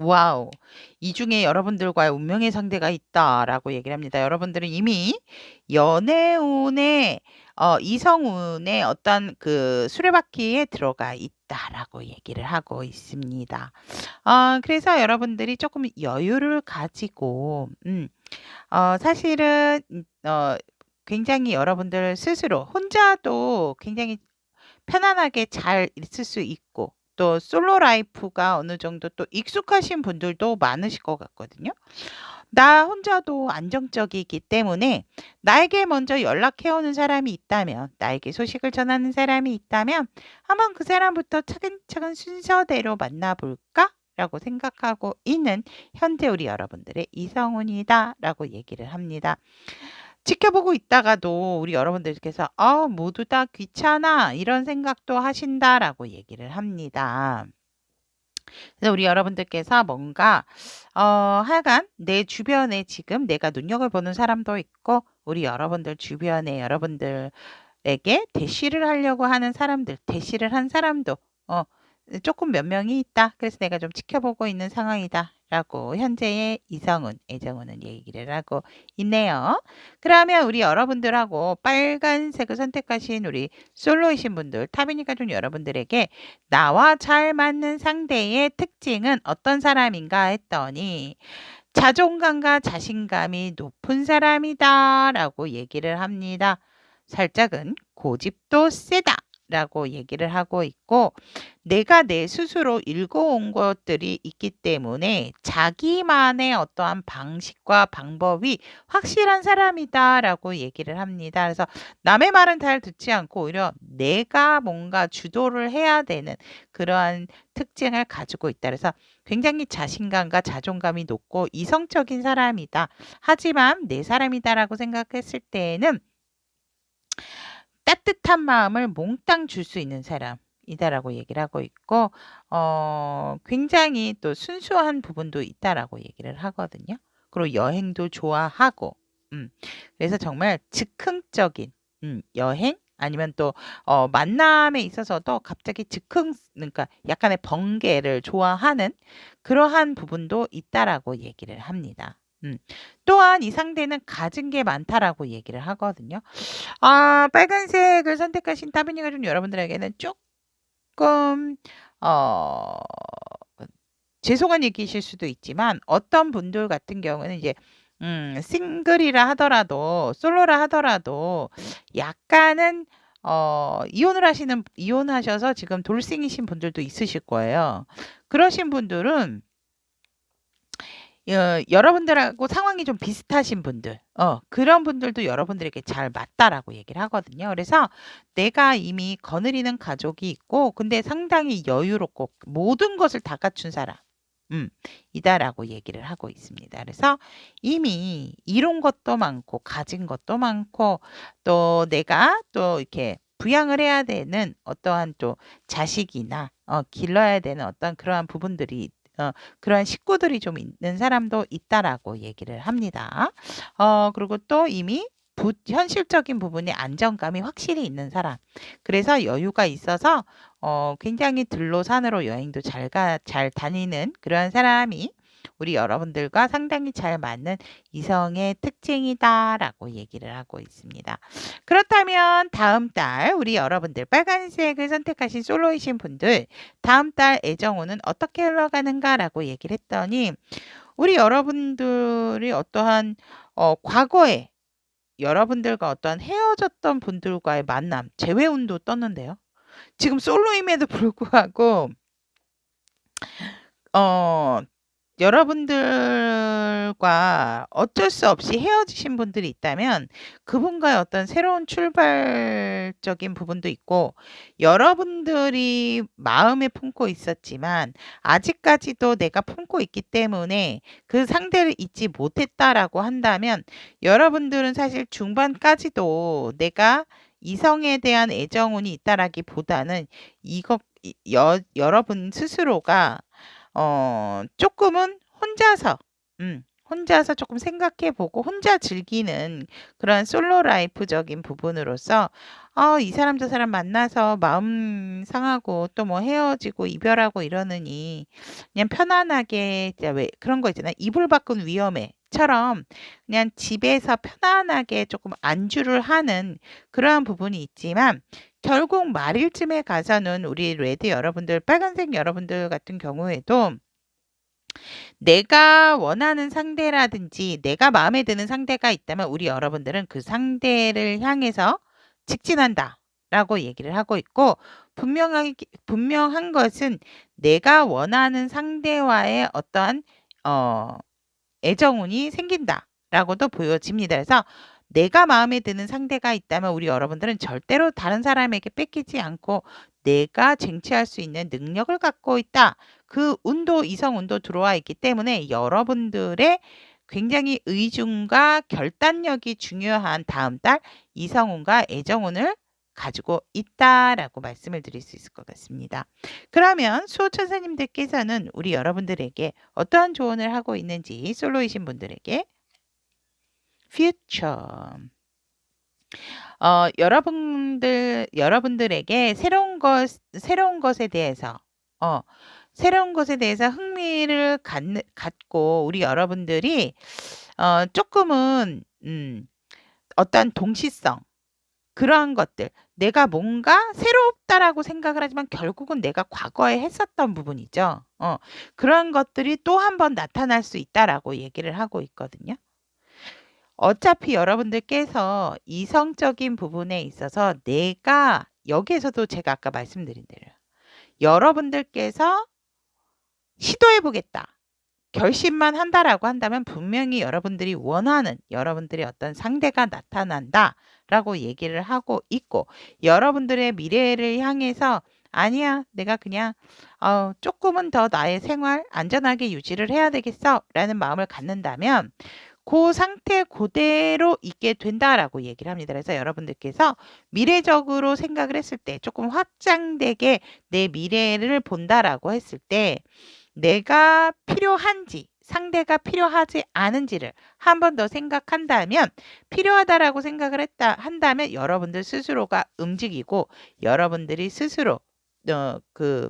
와우. 이 중에 여러분들과의 운명의 상대가 있다라고 얘기를 합니다. 여러분들은 이미 연애운의 이성운의 어떤 그 수레바퀴에 들어가 있다라고 얘기를 하고 있습니다. 그래서 여러분들이 조금 여유를 가지고 사실은 굉장히 여러분들 스스로 혼자도 굉장히 편안하게 잘 있을 수 있고 또 솔로 라이프가 어느 정도 또 익숙하신 분들도 많으실 것 같거든요. 나 혼자도 안정적이기 때문에 나에게 먼저 연락해 오는 사람이 있다면, 나에게 소식을 전하는 사람이 있다면 한번 그 사람부터 차근차근 순서대로 만나볼까? 라고 생각하고 있는 현재 우리 여러분들의 이성운이다라고 얘기를 합니다. 지켜보고 있다가도 우리 여러분들께서 모두 다 귀찮아 이런 생각도 하신다라고 얘기를 합니다. 그래서 우리 여러분들께서 뭔가 하여간 내 주변에 지금 내가 눈여겨보는 사람도 있고 우리 여러분들 주변에 여러분들에게 대시를 하려고 하는 사람들, 대시를 한 사람도 조금 몇 명이 있다. 그래서 내가 좀 지켜보고 있는 상황이다. 라고 현재의 이성운, 애정운은 얘기를 하고 있네요. 그러면 우리 여러분들하고 빨간색을 선택하신 우리 솔로이신 분들, 타비니 가족 여러분들에게 나와 잘 맞는 상대의 특징은 어떤 사람인가 했더니 자존감과 자신감이 높은 사람이다 라고 얘기를 합니다. 살짝은 고집도 세다. 라고 얘기를 하고 있고 내가 내 스스로 읽어온 것들이 있기 때문에 자기만의 어떠한 방식과 방법이 확실한 사람이다라고 얘기를 합니다. 그래서 남의 말은 잘 듣지 않고 오히려 내가 뭔가 주도를 해야 되는 그러한 특징을 가지고 있다. 그래서 굉장히 자신감과 자존감이 높고 이성적인 사람이다. 하지만 내 사람이다라고 생각했을 때에는 따뜻한 마음을 몽땅 줄 수 있는 사람이다라고 얘기를 하고 있고 굉장히 또 순수한 부분도 있다라고 얘기를 하거든요. 그리고 여행도 좋아하고 그래서 정말 즉흥적인 여행 아니면 또 만남에 있어서도 갑자기 그러니까 약간의 번개를 좋아하는 그러한 부분도 있다라고 얘기를 합니다. 또한 이 상대는 가진 게 많다라고 얘기를 하거든요. 빨간색을 선택하신 타비니 가족 여러분들에게는 조금 어 죄송한 얘기이실 수도 있지만 어떤 분들 같은 경우는 이제 싱글이라 하더라도 솔로라 하더라도 약간은 이혼하셔서 지금 돌싱이신 분들도 있으실 거예요. 그러신 분들은 여러분들하고 상황이 좀 비슷하신 분들, 그런 분들도 여러분들에게 잘 맞다라고 얘기를 하거든요. 그래서 내가 이미 거느리는 가족이 있고, 근데 상당히 여유롭고 모든 것을 다 갖춘 사람, 이다라고 얘기를 하고 있습니다. 그래서 이미 이룬 것도 많고, 가진 것도 많고, 또 내가 또 이렇게 부양을 해야 되는 어떠한 또 자식이나 길러야 되는 어떤 그러한 부분들이 그러한 식구들이 좀 있는 사람도 있다라고 얘기를 합니다. 그리고 또 이미 현실적인 부분에 안정감이 확실히 있는 사람. 그래서 여유가 있어서 굉장히 들로 산으로 여행도 잘 다니는 그러한 사람이 우리 여러분들과 상당히 잘 맞는 이성의 특징이다라고 얘기를 하고 있습니다. 그렇다면 다음 달 우리 여러분들 빨간색을 선택하신 솔로이신 분들 다음 달 애정운은 어떻게 흘러가는가라고 얘기를 했더니 우리 여러분들이 어떠한 과거에 여러분들과 어떠한 헤어졌던 분들과의 만남, 재회운도 떴는데요. 지금 솔로임에도 불구하고 어 여러분들과 어쩔 수 없이 헤어지신 분들이 있다면 그분과의 어떤 새로운 출발적인 부분도 있고, 여러분들이 마음에 품고 있었지만 아직까지도 내가 품고 있기 때문에 그 상대를 잊지 못했다라고 한다면, 여러분들은 사실 중반까지도 내가 이성에 대한 애정운이 있다라기보다는 여러분 스스로가 쪼끔은 혼자서 조금 생각해 보고 혼자 즐기는 그런 솔로 라이프적인 부분으로서, 이 사람 저 사람 만나서 마음 상하고 또 뭐 헤어지고 이별하고 이러느니 그냥 편안하게, 진짜 왜 그런 거 있잖아요. 이불 밖은 위험해처럼 그냥 집에서 편안하게 조금 안주를 하는 그러한 부분이 있지만, 결국 말일쯤에 가서는 우리 레드 여러분들, 빨간색 여러분들 같은 경우에도 내가 원하는 상대라든지 내가 마음에 드는 상대가 있다면 우리 여러분들은 그 상대를 향해서 직진한다라고 얘기를 하고 있고, 분명한 것은 내가 원하는 상대와의 어떠한 어, 애정운이 생긴다라고도 보여집니다. 그래서 내가 마음에 드는 상대가 있다면 우리 여러분들은 절대로 다른 사람에게 뺏기지 않고 내가 쟁취할 수 있는 능력을 갖고 있다. 그 운도, 이성 운도 들어와 있기 때문에 여러분들의 굉장히 의중과 결단력이 중요한 다음 달 이성운과 애정운을 가지고 있다라고 말씀을 드릴 수 있을 것 같습니다. 그러면 수호천사님들께서는 우리 여러분들에게 어떠한 조언을 하고 있는지, 솔로이신 분들에게 future, 여러분들에게 새로운 것에 대해서, 새로운 것에 대해서 흥미를 갖고 우리 여러분들이 조금은 어떤 동시성, 그러한 것들, 내가 뭔가 새롭다라고 생각을 하지만 결국은 내가 과거에 했었던 부분이죠. 그런 것들이 또 한 번 나타날 수 있다라고 얘기를 하고 있거든요. 어차피 여러분들께서 이성적인 부분에 있어서 내가, 여기에서도 제가 아까 말씀드린 대로 여러분들께서 시도해보겠다, 결심만 한다라고 한다면 분명히 여러분들이 원하는 여러분들의 어떤 상대가 나타난다라고 얘기를 하고 있고, 여러분들의 미래를 향해서 아니야, 내가 그냥 조금은 더 나의 생활 안전하게 유지를 해야 되겠어 라는 마음을 갖는다면 그 상태 그대로 있게 된다라고 얘기를 합니다. 그래서 여러분들께서 미래적으로 생각을 했을 때 조금 확장되게 내 미래를 본다라고 했을 때 내가 필요한지 상대가 필요하지 않은지를 한 번 더 생각한다면, 필요하다라고 생각을 한다면 여러분들 스스로가 움직이고 여러분들이 스스로 그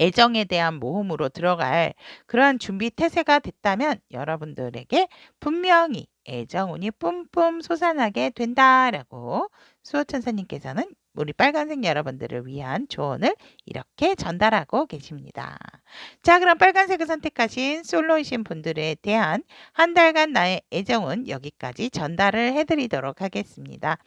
애정에 대한 모험으로 들어갈 그러한 준비 태세가 됐다면 여러분들에게 분명히 애정운이 뿜뿜 솟아나게 된다라고 수호천사님께서는 우리 빨간색 여러분들을 위한 조언을 이렇게 전달하고 계십니다. 자, 그럼 빨간색을 선택하신 솔로이신 분들에 대한 한 달간 나의 애정운 여기까지 전달을 해드리도록 하겠습니다.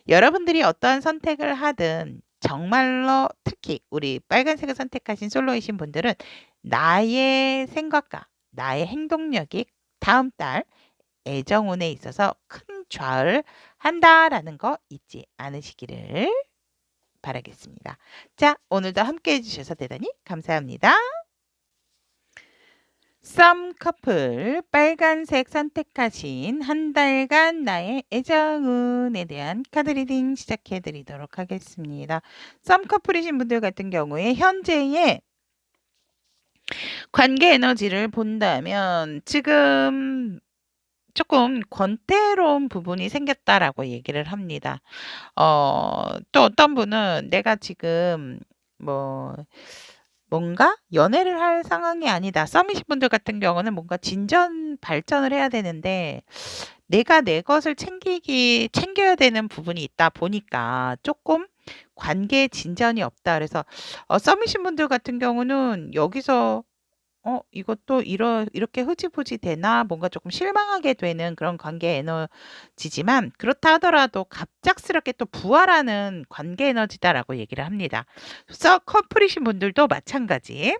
여러분들이 어떠한 선택을 하든 정말로 특히 우리 빨간색을 선택하신 솔로이신 분들은 나의 생각과 나의 행동력이 다음 달 애정운에 있어서 큰 좌우를 한다라는 거 잊지 않으시기를 바라겠습니다. 자, 오늘도 함께 해주셔서 대단히 감사합니다. 썸 커플 빨간색 선택하신 한 달간 나의 애정운에 대한 카드 리딩 시작해 드리도록 하겠습니다. 썸 커플이신 분들 같은 경우에 현재의 관계 에너지를 본다면 지금 조금 권태로운 부분이 생겼다라고 얘기를 합니다. 또 어떤 분은 내가 지금 뭔가 연애를 할 상황이 아니다. 썸이신 분들 같은 경우는 뭔가 발전을 해야 되는데 내가 내 것을 챙겨야 되는 부분이 있다 보니까 조금 관계에 진전이 없다. 그래서 썸이신 분들 같은 경우는 여기서 이것도 이렇게 흐지부지 되나 뭔가 조금 실망하게 되는 그런 관계 에너지지만 그렇다 하더라도 갑작스럽게 또 부활하는 관계 에너지다라고 얘기를 합니다. 그래서 커플이신 분들도 마찬가지.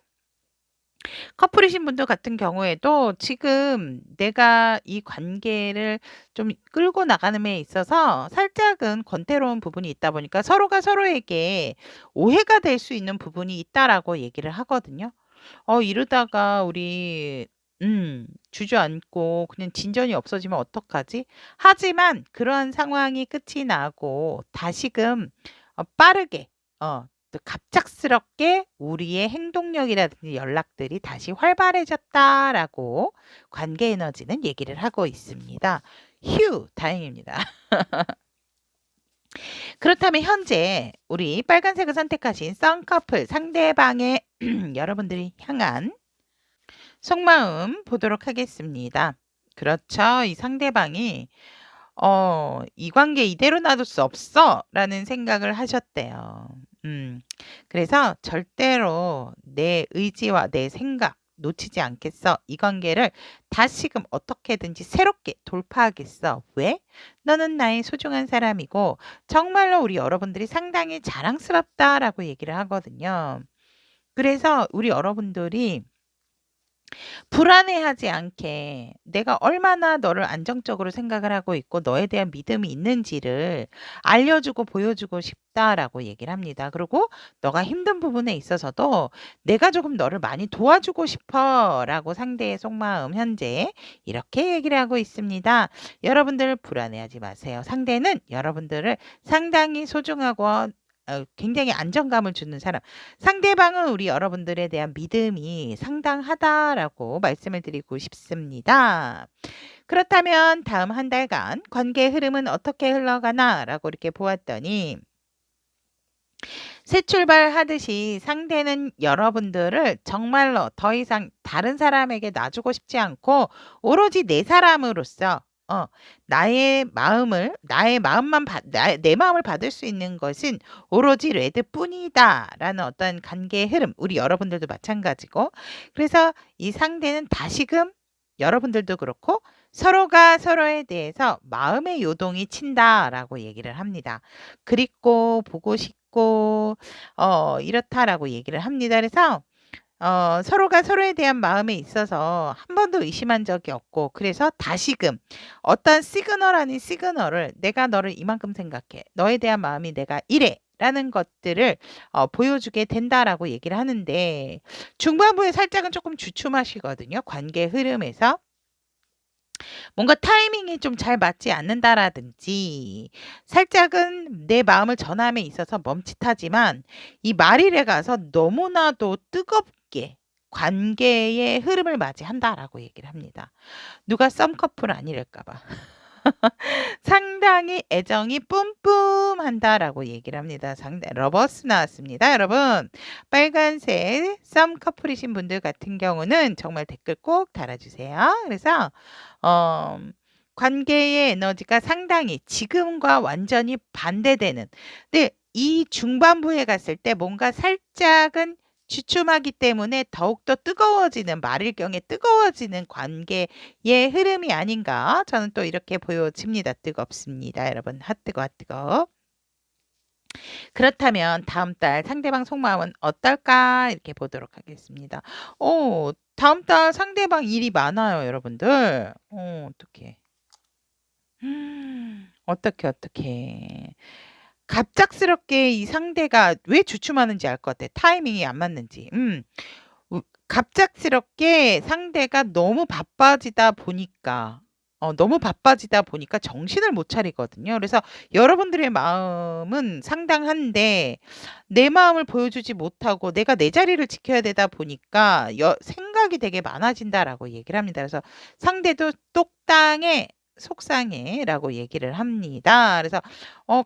커플이신 분들 같은 경우에도 지금 내가 이 관계를 좀 끌고 나가는 데 있어서 살짝은 권태로운 부분이 있다 보니까 서로가 서로에게 오해가 될 수 있는 부분이 있다라고 얘기를 하거든요. 이러다가 우리 주저앉고 그냥 진전이 없어지면 어떡하지? 하지만 그러한 상황이 끝이 나고 다시금 빠르게 또 갑작스럽게 우리의 행동력이라든지 연락들이 다시 활발해졌다라고 관계 에너지는 얘기를 하고 있습니다. 휴, 다행입니다. 그렇다면 현재 우리 빨간색을 선택하신 썬커플 상대방의 여러분들이 향한 속마음 보도록 하겠습니다. 그렇죠. 이 상대방이 이 관계 이대로 놔둘 수 없어 라는 생각을 하셨대요. 그래서 절대로 내 의지와 내 생각 놓치지 않겠어. 이 관계를 다시금 어떻게든지 새롭게 돌파하겠어. 왜? 너는 나의 소중한 사람이고 정말로 우리 여러분들이 상당히 자랑스럽다라고 얘기를 하거든요. 그래서 우리 여러분들이 불안해하지 않게 내가 얼마나 너를 안정적으로 생각을 하고 있고 너에 대한 믿음이 있는지를 알려주고 보여주고 싶다라고 얘기를 합니다. 그리고 너가 힘든 부분에 있어서도 내가 조금 너를 많이 도와주고 싶어라고 상대의 속마음 현재 이렇게 얘기를 하고 있습니다. 여러분들 불안해하지 마세요. 상대는 여러분들을 상당히 소중하고 굉장히 안정감을 주는 사람. 상대방은 우리 여러분들에 대한 믿음이 상당하다라고 말씀을 드리고 싶습니다. 그렇다면 다음 한 달간 관계 흐름은 어떻게 흘러가나라고 이렇게 보았더니 새 출발하듯이 상대는 여러분들을 정말로 더 이상 다른 사람에게 놔주고 싶지 않고 오로지 내 사람으로서 나의 마음만 내 마음을 받을 수 있는 것은 오로지 레드뿐이다라는 어떤 관계의 흐름, 우리 여러분들도 마찬가지고, 그래서 이 상대는 다시금 여러분들도 그렇고 서로가 서로에 대해서 마음의 요동이 친다라고 얘기를 합니다. 그립고 보고 싶고 이렇다라고 얘기를 합니다. 그래서 서로가 서로에 대한 마음에 있어서 한 번도 의심한 적이 없고 그래서 다시금 어떤 시그널 아닌 시그널을 내가 너를 이만큼 생각해. 너에 대한 마음이 내가 이래. 라는 것들을 보여주게 된다라고 얘기를 하는데 중반부에 살짝은 조금 주춤하시거든요. 관계 흐름에서. 뭔가 타이밍이 좀 잘 맞지 않는다라든지 살짝은 내 마음을 전함에 있어서 멈칫하지만 이 말일에 가서 너무나도 뜨겁게 관계의 흐름을 맞이한다라고 얘기를 합니다. 누가 썸커플 아니랄까 봐. 상당히 애정이 뿜뿜한다라고 얘기를 합니다. 러버스 나왔습니다. 여러분 빨간색 썸 커플이신 분들 같은 경우는 정말 댓글 꼭 달아주세요. 그래서 관계의 에너지가 상당히 지금과 완전히 반대되는 근데 이 중반부에 갔을 때 뭔가 살짝은 주춤하기 때문에 더욱더 뜨거워지는 말일경에 뜨거워지는 관계의 흐름이 아닌가 저는 또 이렇게 보여집니다. 뜨겁습니다. 여러분 핫뜨거 핫뜨거. 그렇다면 다음 달 상대방 속마음은 어떨까 이렇게 보도록 하겠습니다. 다음 달 상대방 일이 많아요. 여러분들. 어떡해. 어떡해. 갑작스럽게 이 상대가 왜 주춤하는지 알 것 같아. 타이밍이 안 맞는지. 갑작스럽게 상대가 너무 바빠지다 보니까 정신을 못 차리거든요. 그래서 여러분들의 마음은 상당한데 내 마음을 보여주지 못하고 내가 내 자리를 지켜야 되다 보니까 생각이 되게 많아진다라고 얘기를 합니다. 그래서 상대도 똑당해 속상해라고 얘기를 합니다. 그래서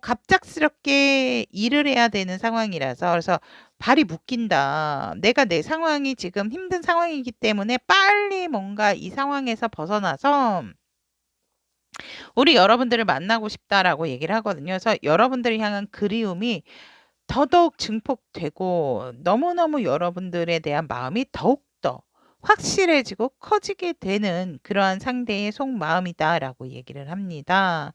갑작스럽게 일을 해야 되는 상황이라서 그래서 발이 묶인다. 내가 내 상황이 지금 힘든 상황이기 때문에 빨리 뭔가 이 상황에서 벗어나서 우리 여러분들을 만나고 싶다라고 얘기를 하거든요. 그래서 여러분들을 향한 그리움이 더더욱 증폭되고 너무너무 여러분들에 대한 마음이 더욱더 확실해지고 커지게 되는 그러한 상대의 속마음이다라고 얘기를 합니다.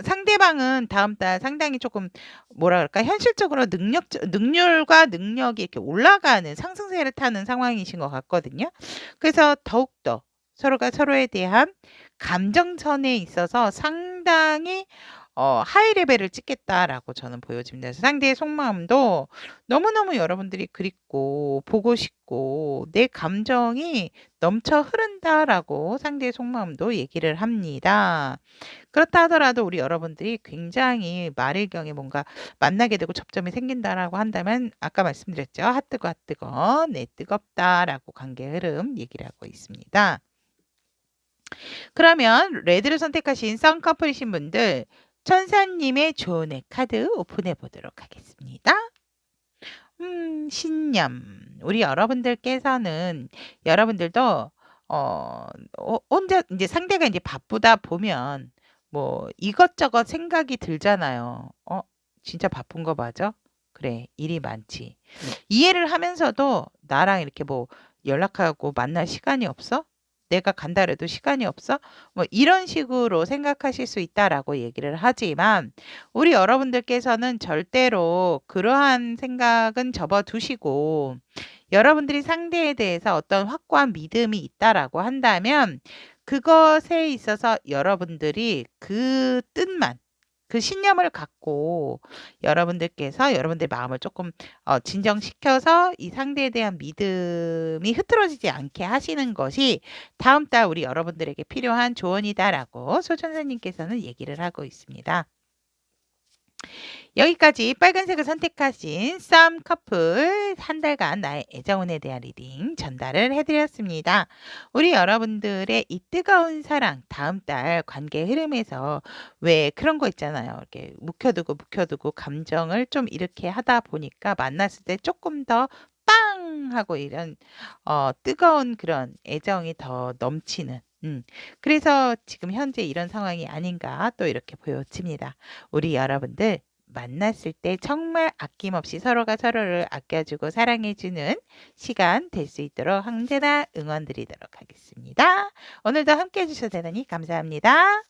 상대방은 다음 달 상당히 조금 뭐라 그럴까? 현실적으로 능률과 능력이 이렇게 올라가는 상승세를 타는 상황이신 것 같거든요. 그래서 더욱더 서로가 서로에 대한 감정선에 있어서 상당히 하이 레벨을 찍겠다라고 저는 보여집니다. 그래서 상대의 속마음도 너무너무 여러분들이 그립고 보고 싶고 내 감정이 넘쳐 흐른다라고 상대의 속마음도 얘기를 합니다. 그렇다 하더라도 우리 여러분들이 굉장히 말일경에 뭔가 만나게 되고 접점이 생긴다라고 한다면 아까 말씀드렸죠. 핫뜨거 핫뜨거 네 뜨겁다라고 관계 흐름 얘기를 하고 있습니다. 그러면 레드를 선택하신 쌍꺼풀이신 분들 천사님의 조언의 카드 오픈해 보도록 하겠습니다. 신념. 우리 여러분들께서는 여러분들도 혼자 이제 상대가 이제 바쁘다 보면 뭐 이것저것 생각이 들잖아요. 진짜 바쁜 거 맞아? 그래, 일이 많지. 이해를 하면서도 나랑 이렇게 뭐 연락하고 만날 시간이 없어? 내가 간다 그래도 시간이 없어? 뭐 이런 식으로 생각하실 수 있다라고 얘기를 하지만 우리 여러분들께서는 절대로 그러한 생각은 접어두시고 여러분들이 상대에 대해서 어떤 확고한 믿음이 있다라고 한다면 그것에 있어서 여러분들이 그 뜻만 그 신념을 갖고 여러분들께서 여러분들의 마음을 조금 진정시켜서 이 상대에 대한 믿음이 흐트러지지 않게 하시는 것이 다음 달 우리 여러분들에게 필요한 조언이다라고 소천사님께서는 얘기를 하고 있습니다. 여기까지 빨간색을 선택하신 썸 커플 한 달간 나의 애정운에 대한 리딩 전달을 해드렸습니다. 우리 여러분들의 이 뜨거운 사랑 다음 달 관계 흐름에서 왜 그런 거 있잖아요. 이렇게 묵혀두고 감정을 좀 이렇게 하다 보니까 만났을 때 조금 더 빵! 하고 이런 뜨거운 그런 애정이 더 넘치는 그래서 지금 현재 이런 상황이 아닌가 또 이렇게 보여집니다. 우리 여러분들 만났을 때 정말 아낌없이 서로가 서로를 아껴주고 사랑해주는 시간 될 수 있도록 언제나 응원드리도록 하겠습니다. 오늘도 함께해 주셔서 대단히 감사합니다.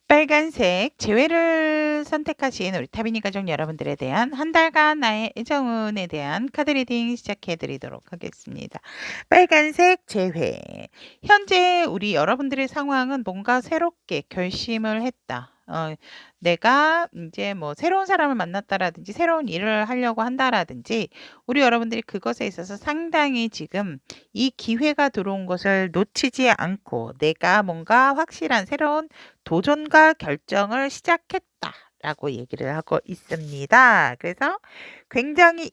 빨간색 재회를 선택하신 우리 타비니 가족 여러분들에 대한 한 달간 나의 애정운에 대한 카드 리딩 시작해 드리도록 하겠습니다. 빨간색 재회. 현재 우리 여러분들의 상황은 뭔가 새롭게 결심을 했다. 내가 이제 뭐 새로운 사람을 만났다라든지 새로운 일을 하려고 한다라든지 우리 여러분들이 그것에 있어서 상당히 지금 이 기회가 들어온 것을 놓치지 않고 내가 뭔가 확실한 새로운 도전과 결정을 시작했다라고 얘기를 하고 있습니다. 그래서 굉장히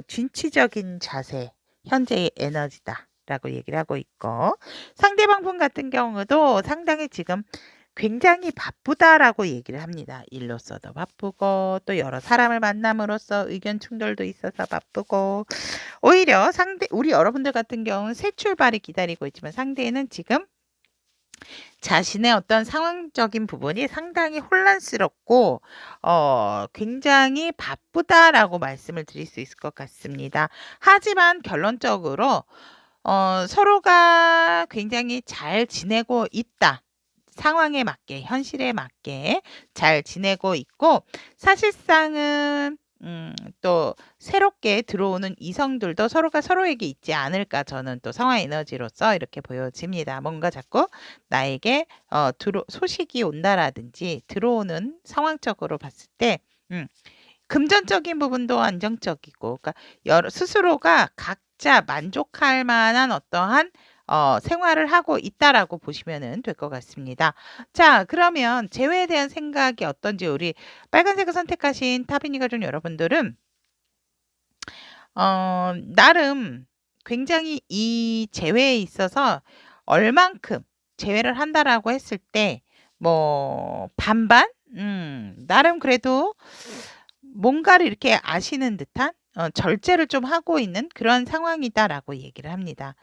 진취적인 자세, 현재의 에너지다라고 얘기를 하고 있고 상대방 분 같은 경우도 상당히 지금 굉장히 바쁘다라고 얘기를 합니다. 일로서도 바쁘고 또 여러 사람을 만남으로써 의견 충돌도 있어서 바쁘고 오히려 우리 여러분들 같은 경우는 새 출발이 기다리고 있지만 상대는 지금 자신의 어떤 상황적인 부분이 상당히 혼란스럽고 굉장히 바쁘다라고 말씀을 드릴 수 있을 것 같습니다. 하지만 결론적으로 서로가 굉장히 잘 지내고 있다. 상황에 맞게 현실에 맞게 잘 지내고 있고 사실상은 또 새롭게 들어오는 이성들도 서로가 서로에게 있지 않을까 저는 또 상황 에너지로서 이렇게 보여집니다. 뭔가 자꾸 나에게 소식이 온다라든지 들어오는 상황적으로 봤을 때 금전적인 부분도 안정적이고 그러니까 스스로가 각자 만족할 만한 어떠한 생활을 하고 있다라고 보시면 될 것 같습니다. 자, 그러면 재회에 대한 생각이 어떤지 우리 빨간색을 선택하신 타비니 가족 여러분들은 나름 굉장히 이 재회에 있어서 얼만큼 재회를 한다라고 했을 때 뭐 반반? 나름 그래도 뭔가를 이렇게 아시는 듯한 절제를 좀 하고 있는 그런 상황이다라고 얘기를 합니다.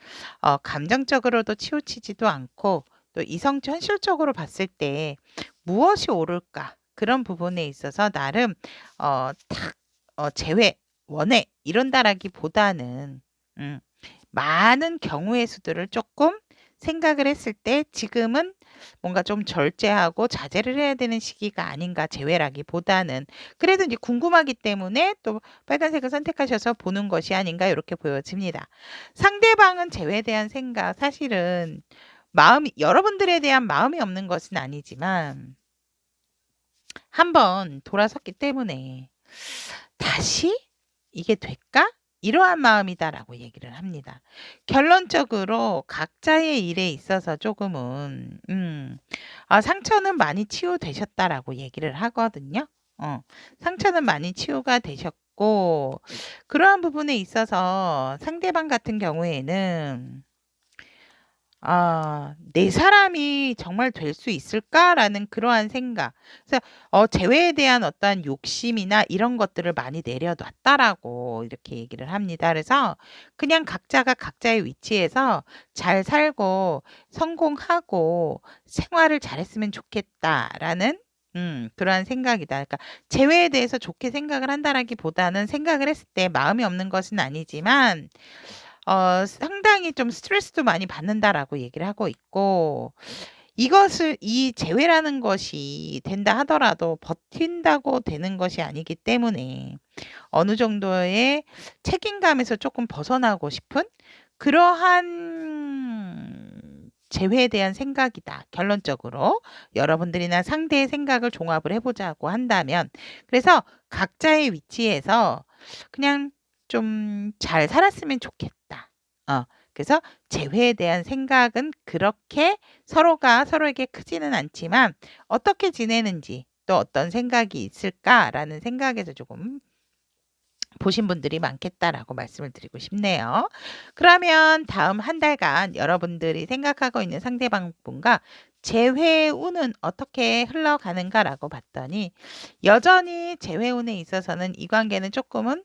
감정적으로도 치우치지도 않고 또 현실적으로 봤을 때 무엇이 옳을까 그런 부분에 있어서 나름 딱 재회 원해 이런다라기보다는 많은 경우의 수들을 조금 생각을 했을 때 지금은 뭔가 좀 절제하고 자제를 해야 되는 시기가 아닌가 제외라기보다는 그래도 이제 궁금하기 때문에 또 빨간색을 선택하셔서 보는 것이 아닌가 이렇게 보여집니다. 상대방은 제외에 대한 생각 사실은 마음이 여러분들에 대한 마음이 없는 것은 아니지만 한번 돌아섰기 때문에 다시 이게 될까? 이러한 마음이다라고 얘기를 합니다. 결론적으로 각자의 일에 있어서 조금은 상처는 많이 치유되셨다라고 얘기를 하거든요. 상처는 많이 치유가 되셨고 그러한 부분에 있어서 상대방 같은 경우에는 내 사람이 정말 될 수 있을까라는 그러한 생각. 그래서 재회에 대한 어떠한 욕심이나 이런 것들을 많이 내려놨다라고 이렇게 얘기를 합니다. 그래서 그냥 각자가 각자의 위치에서 잘 살고 성공하고 생활을 잘했으면 좋겠다라는 그러한 생각이다. 그러니까 재회에 대해서 좋게 생각을 한다라기보다는 생각을 했을 때 마음이 없는 것은 아니지만 상당히 좀 스트레스도 많이 받는다라고 얘기를 하고 있고 이 재회라는 것이 된다 하더라도 버틴다고 되는 것이 아니기 때문에 어느 정도의 책임감에서 조금 벗어나고 싶은 그러한 재회에 대한 생각이다. 결론적으로 여러분들이나 상대의 생각을 종합을 해보자고 한다면 그래서 각자의 위치에서 그냥 좀 잘 살았으면 좋겠다. 그래서 재회에 대한 생각은 그렇게 서로가 서로에게 크지는 않지만 어떻게 지내는지 또 어떤 생각이 있을까라는 생각에서 조금 보신 분들이 많겠다라고 말씀을 드리고 싶네요. 그러면 다음 한 달간 여러분들이 생각하고 있는 상대방분과 재회운은 어떻게 흘러가는가라고 봤더니 여전히 재회운에 있어서는 이 관계는 조금은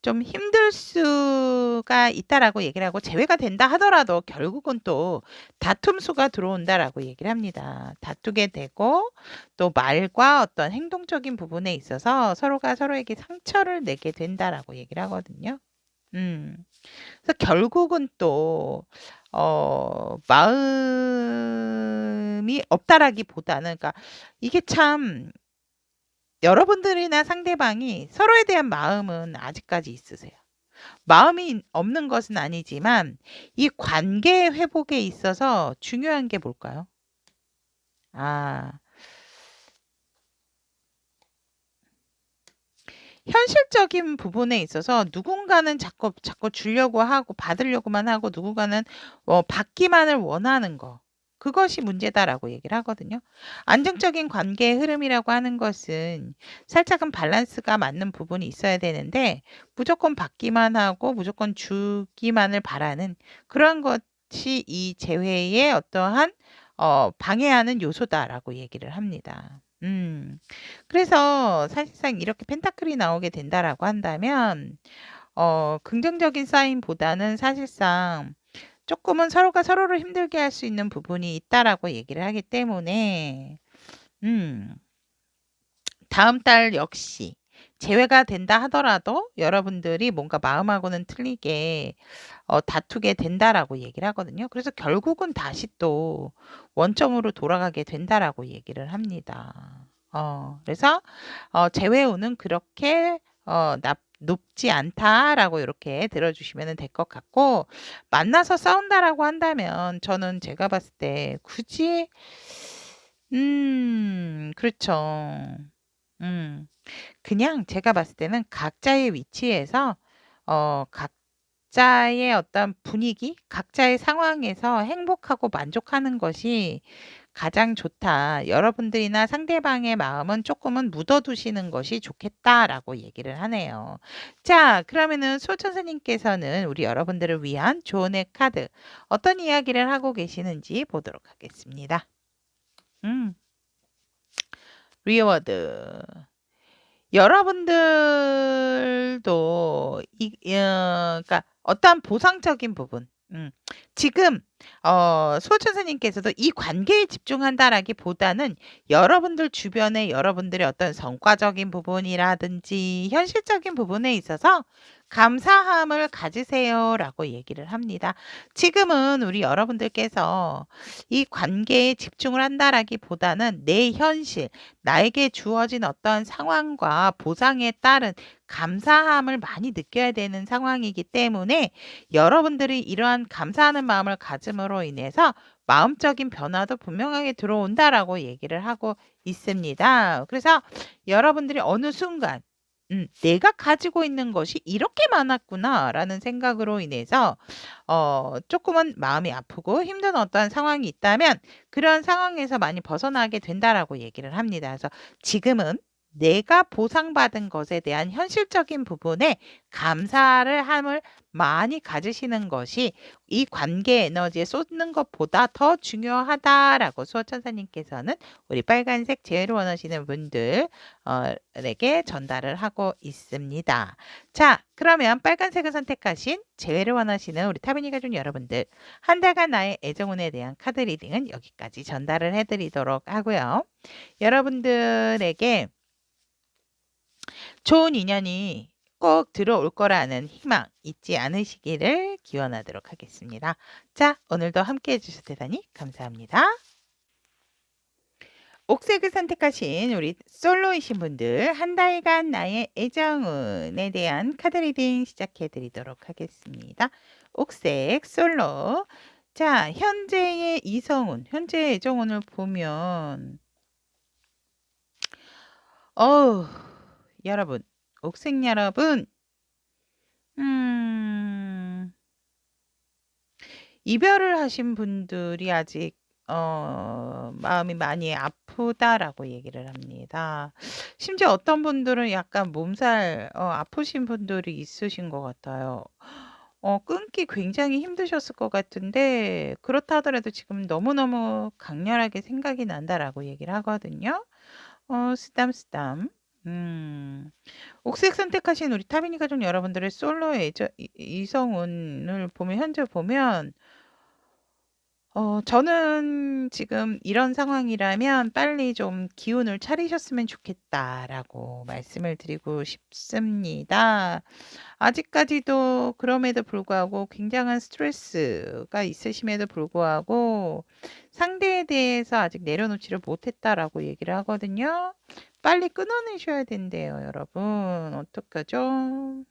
좀 힘들 수가 있다라고 얘기를 하고 재회가 된다 하더라도 결국은 또 다툼수가 들어온다라고 얘기를 합니다. 다투게 되고 또 말과 어떤 행동적인 부분에 있어서 서로가 서로에게 상처를 내게 된다라고 얘기를 하거든요. 그래서 결국은 또 마음이 없다라기보다는 그러니까 이게 참 여러분들이나 상대방이 서로에 대한 마음은 아직까지 있으세요. 마음이 없는 것은 아니지만 이 관계 회복에 있어서 중요한 게 뭘까요? 현실적인 부분에 있어서 누군가는 자꾸 주려고 하고 받으려고만 하고 누군가는 받기만을 원하는 거. 그것이 문제다라고 얘기를 하거든요. 안정적인 관계의 흐름이라고 하는 것은 살짝은 밸런스가 맞는 부분이 있어야 되는데 무조건 받기만 하고 무조건 주기만을 바라는 그런 것이 이 재회의 어떠한 방해하는 요소다라고 얘기를 합니다. 그래서 사실상 이렇게 펜타클이 나오게 된다라고 한다면 긍정적인 사인보다는 사실상 조금은 서로가 서로를 힘들게 할 수 있는 부분이 있다라고 얘기를 하기 때문에 다음 달 역시 재회가 된다 하더라도 여러분들이 뭔가 마음하고는 틀리게 다투게 된다라고 얘기를 하거든요. 그래서 결국은 다시 또 원점으로 돌아가게 된다라고 얘기를 합니다. 그래서 재회운은 그렇게 높지 않다라고 이렇게 들어주시면 될 것 같고 만나서 싸운다라고 한다면 저는 제가 봤을 때 굳이 그렇죠. 그냥 제가 봤을 때는 각자의 위치에서 각자의 어떤 분위기, 각자의 상황에서 행복하고 만족하는 것이 가장 좋다. 여러분들이나 상대방의 마음은 조금은 묻어두시는 것이 좋겠다라고 얘기를 하네요. 자, 그러면은 수호천사님께서는 우리 여러분들을 위한 조언의 카드 어떤 이야기를 하고 계시는지 보도록 하겠습니다. 리워드. 여러분들도 그러니까 어떠한 보상적인 부분 지금 수호천사님께서도 이 관계에 집중한다라기보다는 여러분들 주변에 여러분들의 어떤 성과적인 부분이라든지 현실적인 부분에 있어서 감사함을 가지세요라고 얘기를 합니다. 지금은 우리 여러분들께서 이 관계에 집중을 한다라기보다는 내 현실, 나에게 주어진 어떤 상황과 보상에 따른 감사함을 많이 느껴야 되는 상황이기 때문에 여러분들이 이러한 감사하는 마음을 가짐으로 인해서 마음적인 변화도 분명하게 들어온다라고 얘기를 하고 있습니다. 그래서 여러분들이 어느 순간 내가 가지고 있는 것이 이렇게 많았구나라는 생각으로 인해서 조금은 마음이 아프고 힘든 어떠한 상황이 있다면 그런 상황에서 많이 벗어나게 된다라고 얘기를 합니다. 그래서 지금은 내가 보상받은 것에 대한 현실적인 부분에 감사를 함을 많이 가지시는 것이 이 관계 에너지에 쏟는 것보다 더 중요하다라고 수호천사님께서는 우리 빨간색 재회를 원하시는 분들에게 전달을 하고 있습니다. 자, 그러면 빨간색을 선택하신 재회를 원하시는 우리 타비니 가족 여러분들, 한 달간 나의 애정운에 대한 카드 리딩은 여기까지 전달을 해드리도록 하고요. 여러분들에게 좋은 인연이 꼭 들어올 거라는 희망 잊지 않으시기를 기원하도록 하겠습니다. 자, 오늘도 함께 해주셔서 대단히 감사합니다. 옥색을 선택하신 우리 솔로이신 분들, 한 달간 나의 애정운에 대한 카드 리딩 시작해 드리도록 하겠습니다. 옥색 솔로. 자, 현재의 이성운, 현재의 애정운을 보면 여러분, 옥색 여러분, 이별을 하신 분들이 아직 마음이 많이 아프다라고 얘기를 합니다. 심지어 어떤 분들은 약간 몸살 아프신 분들이 있으신 것 같아요. 끊기 굉장히 힘드셨을 것 같은데 그렇다 하더라도 지금 너무너무 강렬하게 생각이 난다라고 얘기를 하거든요. 쓰담쓰담. 옥색 선택하신 우리 타비니 가족 여러분들의 솔로의 이성운을 보면 현재 보면 저는 지금 이런 상황이라면 빨리 좀 기운을 차리셨으면 좋겠다라고 말씀을 드리고 싶습니다. 아직까지도 그럼에도 불구하고 굉장한 스트레스가 있으심에도 불구하고 상대에 대해서 아직 내려놓지를 못했다라고 얘기를 하거든요. 빨리 끊어내셔야 된대요, 여러분. 어떡하죠?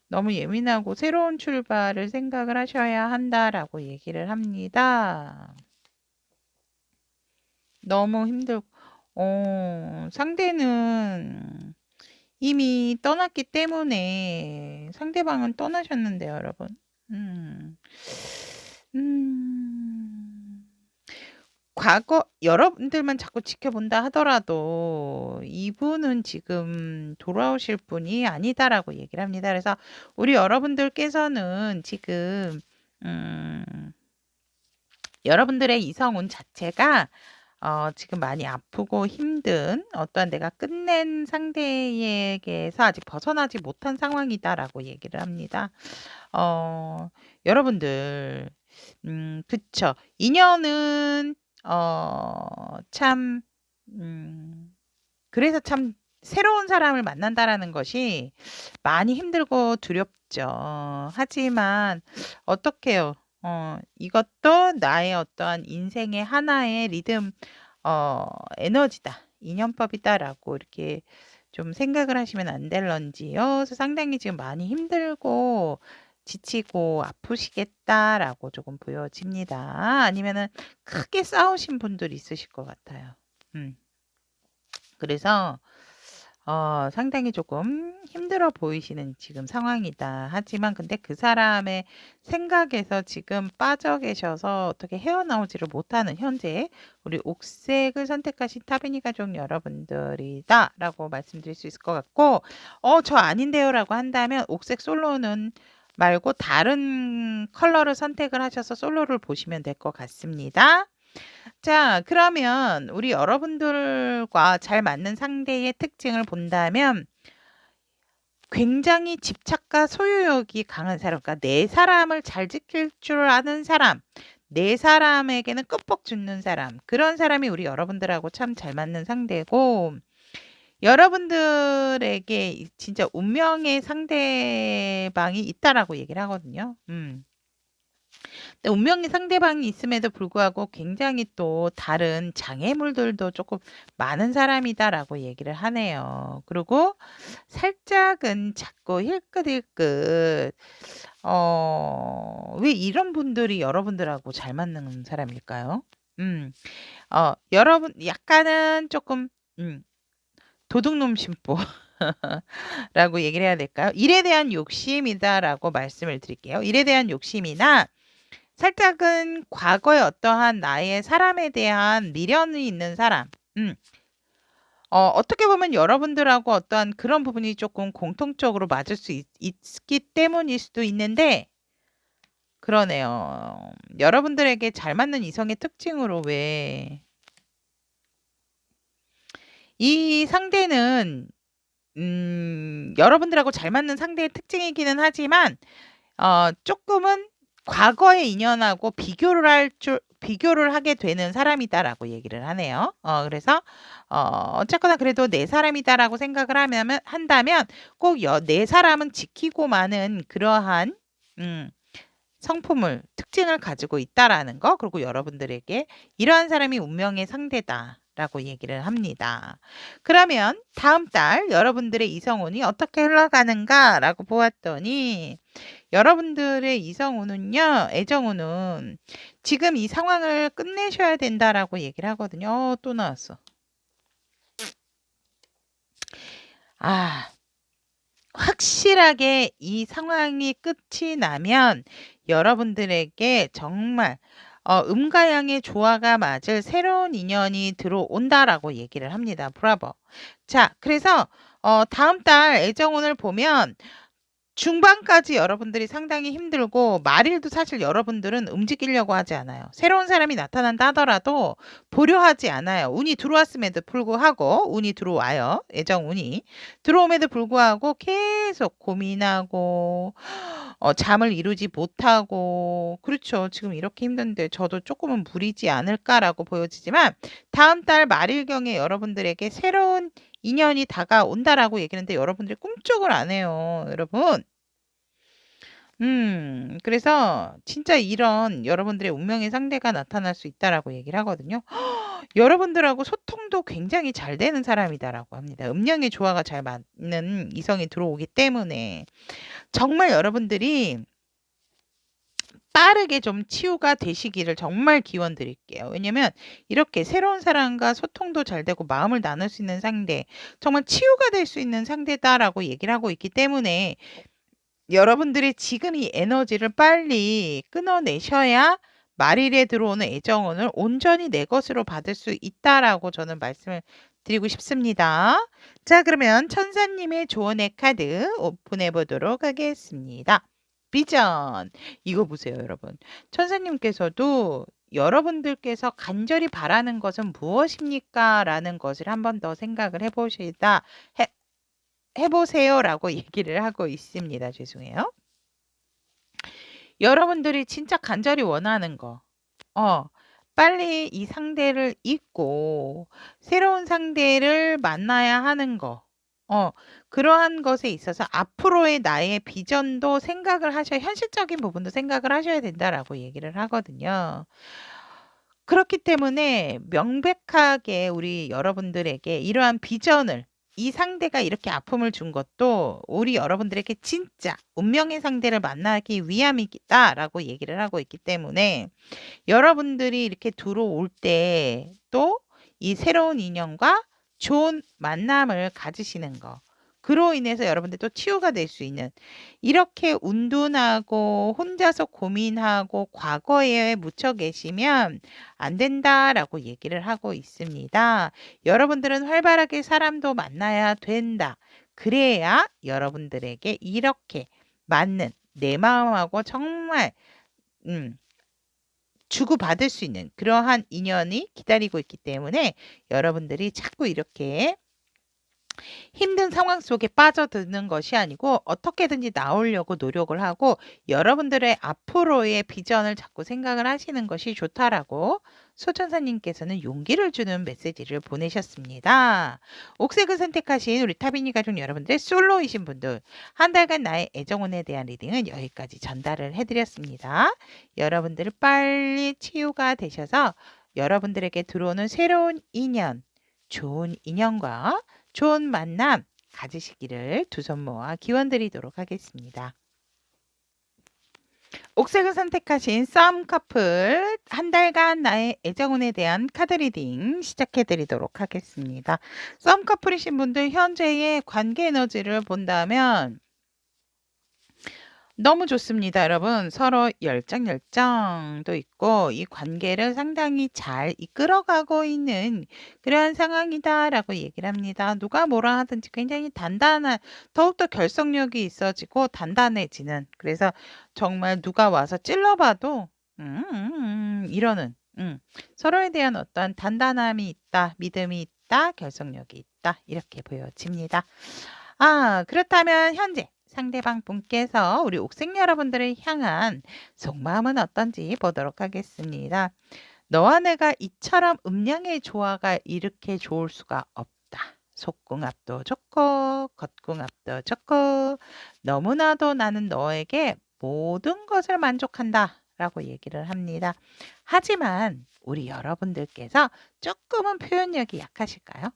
너무 예민하고 새로운 출발을 생각을 하셔야 한다라고 얘기를 합니다. 너무 힘들고, 상대는 이미 떠났기 때문에 상대방은 떠나셨는데요, 여러분. 과거 여러분들만 자꾸 지켜본다 하더라도 이분은 지금 돌아오실 분이 아니다라고 얘기를 합니다. 그래서 우리 여러분들께서는 지금 여러분들의 이성운 자체가 지금 많이 아프고 힘든 어떠한 내가 끝낸 상대에게서 아직 벗어나지 못한 상황이다라고 얘기를 합니다. 여러분들, 그쵸. 인연은 참, 그래서 참 새로운 사람을 만난다라는 것이 많이 힘들고 두렵죠. 하지만 어떡해요. 이것도 나의 어떠한 인생의 하나의 리듬, 에너지다. 인연법이다라고 이렇게 좀 생각을 하시면 안 될런지요. 그래서 상당히 지금 많이 힘들고 지치고 아프시겠다라고 조금 보여집니다. 아니면은 크게 싸우신 분들이 있으실 것 같아요. 그래서 상당히 조금 힘들어 보이시는 지금 상황이다. 하지만 근데 그 사람의 생각에서 지금 빠져 계셔서 어떻게 헤어나오지를 못하는 현재 우리 옥색을 선택하신 타비니 가족 여러분들이다 라고 말씀드릴 수 있을 것 같고 저 아닌데요 라고 한다면 옥색 솔로는 말고 다른 컬러를 선택을 하셔서 솔로를 보시면 될 것 같습니다. 자, 그러면 우리 여러분들과 잘 맞는 상대의 특징을 본다면 굉장히 집착과 소유욕이 강한 사람, 그러니까 내 사람을 잘 지킬 줄 아는 사람, 내 사람에게는 끔뻑 죽는 사람, 그런 사람이 우리 여러분들하고 참 잘 맞는 상대고, 여러분들에게 진짜 운명의 상대방이 있다라고 얘기를 하거든요. 근데 운명의 상대방이 있음에도 불구하고 굉장히 또 다른 장애물들도 조금 많은 사람이다라고 얘기를 하네요. 그리고 살짝은 자꾸 힐끗힐끗, 왜 이런 분들이 여러분들하고 잘 맞는 사람일까요? 여러분, 약간은 조금, 도둑놈 심보. 라고 얘기를 해야 될까요? 일에 대한 욕심이다라고 말씀을 드릴게요. 일에 대한 욕심이나 살짝은 과거에 어떠한 나의 사람에 대한 미련이 있는 사람. 어떻게 보면 여러분들하고 어떠한 그런 부분이 조금 공통적으로 맞을 수 있기 때문일 수도 있는데, 그러네요. 여러분들에게 잘 맞는 이성의 특징으로 왜 이 상대는 여러분들하고 잘 맞는 상대의 특징이기는 하지만 조금은 과거의 인연하고 비교를 하게 되는 사람이다라고 얘기를 하네요. 그래서 어쨌거나 그래도 내 사람이다라고 생각을 한다면 꼭 내 사람은 지키고 마는 그러한 성품을 특징을 가지고 있다라는 거, 그리고 여러분들에게 이러한 사람이 운명의 상대다라고 얘기를 합니다. 그러면 다음 달 여러분들의 이성운이 어떻게 흘러가는가라고 보았더니, 여러분들의 이성운은요, 애정운은 지금 이 상황을 끝내셔야 된다라고 얘기를 하거든요. 또 나왔어. 확실하게 이 상황이 끝이 나면 여러분들에게 정말 음과 양의 조화가 맞을 새로운 인연이 들어온다라고 얘기를 합니다. 브라보. 자, 그래서 다음 달 애정운을 보면 중반까지 여러분들이 상당히 힘들고, 말일도 사실 여러분들은 움직이려고 하지 않아요. 새로운 사람이 나타난다 하더라도 보려 하지 않아요. 운이 들어왔음에도 불구하고, 운이 들어와요. 애정운이 들어옴에도 불구하고 계속 고민하고 잠을 이루지 못하고, 그렇죠. 지금 이렇게 힘든데 저도 조금은 무리지 않을까라고 보여지지만, 다음 달 말일경에 여러분들에게 새로운 인연이 다가온다라고 얘기하는데 여러분들이 꿈쩍을 안 해요, 여러분. 그래서 진짜 이런 여러분들의 운명의 상대가 나타날 수 있다라고 얘기를 하거든요. 여러분들하고 소통도 굉장히 잘 되는 사람이다라고 합니다. 음양의 조화가 잘 맞는 이성이 들어오기 때문에 정말 여러분들이 빠르게 좀 치유가 되시기를 정말 기원 드릴게요. 왜냐면 이렇게 새로운 사람과 소통도 잘 되고 마음을 나눌 수 있는 상대, 정말 치유가 될 수 있는 상대다라고 얘기를 하고 있기 때문에 여러분들이 지금 이 에너지를 빨리 끊어내셔야 말일에 들어오는 애정운을 온전히 내 것으로 받을 수 있다라고 저는 말씀을 드리고 싶습니다. 자, 그러면 천사님의 조언의 카드 오픈해 보도록 하겠습니다. 비전. 이거 보세요, 여러분. 천사님께서도 여러분들께서 간절히 바라는 것은 무엇입니까? 라는 것을 한 번 더 생각을 해보세요라고 얘기를 하고 있습니다. 죄송해요. 여러분들이 진짜 간절히 원하는 거, 빨리 이 상대를 잊고 새로운 상대를 만나야 하는 거, 그러한 것에 있어서 앞으로의 나의 비전도 생각을 현실적인 부분도 생각을 하셔야 된다라고 얘기를 하거든요. 그렇기 때문에 명백하게 우리 여러분들에게 이러한 비전을, 이 상대가 이렇게 아픔을 준 것도 우리 여러분들에게 진짜 운명의 상대를 만나기 위함이다라고 얘기를 하고 있기 때문에 여러분들이 이렇게 들어올 때 또 이 새로운 인연과 좋은 만남을 가지시는 거, 그로 인해서 여러분들 또 치유가 될 수 있는, 이렇게 운둔하고 혼자서 고민하고 과거에 묻혀 계시면 안 된다라고 얘기를 하고 있습니다. 여러분들은 활발하게 사람도 만나야 된다. 그래야 여러분들에게 이렇게 맞는 내 마음하고 정말 주고받을 수 있는 그러한 인연이 기다리고 있기 때문에 여러분들이 자꾸 이렇게 힘든 상황 속에 빠져드는 것이 아니고 어떻게든지 나오려고 노력을 하고 여러분들의 앞으로의 비전을 자꾸 생각을 하시는 것이 좋다라고 소천사님께서는 용기를 주는 메시지를 보내셨습니다. 옥색을 선택하신 우리 타비니 가족 여러분들, 솔로이신 분들, 한 달간 나의 애정운에 대한 리딩은 여기까지 전달을 해드렸습니다. 여러분들 빨리 치유가 되셔서 여러분들에게 들어오는 새로운 인연, 좋은 인연과 좋은 만남 가지시기를 두 손 모아 기원드리도록 하겠습니다. 옥색을 선택하신 썸 커플 한 달간 나의 애정운에 대한 카드 리딩 시작해드리도록 하겠습니다. 썸 커플이신 분들 현재의 관계 에너지를 본다면 너무 좋습니다, 여러분. 서로 열정도 있고 이 관계를 상당히 잘 이끌어가고 있는 그러한 상황이다라고 얘기를 합니다. 누가 뭐라 하든지 굉장히 단단한, 더욱더 결속력이 있어지고 단단해지는, 그래서 정말 누가 와서 찔러봐도 이러는 서로에 대한 어떤 단단함이 있다, 믿음이 있다, 결속력이 있다, 이렇게 보여집니다. 그렇다면 현재 상대방 분께서 우리 옥색 여러분들을 향한 속마음은 어떤지 보도록 하겠습니다. 너와 내가 이처럼 음양의 조화가 이렇게 좋을 수가 없다. 속궁합도 좋고 겉궁합도 좋고 너무나도 나는 너에게 모든 것을 만족한다 라고 얘기를 합니다. 하지만 우리 여러분들께서 조금은 표현력이 약하실까요?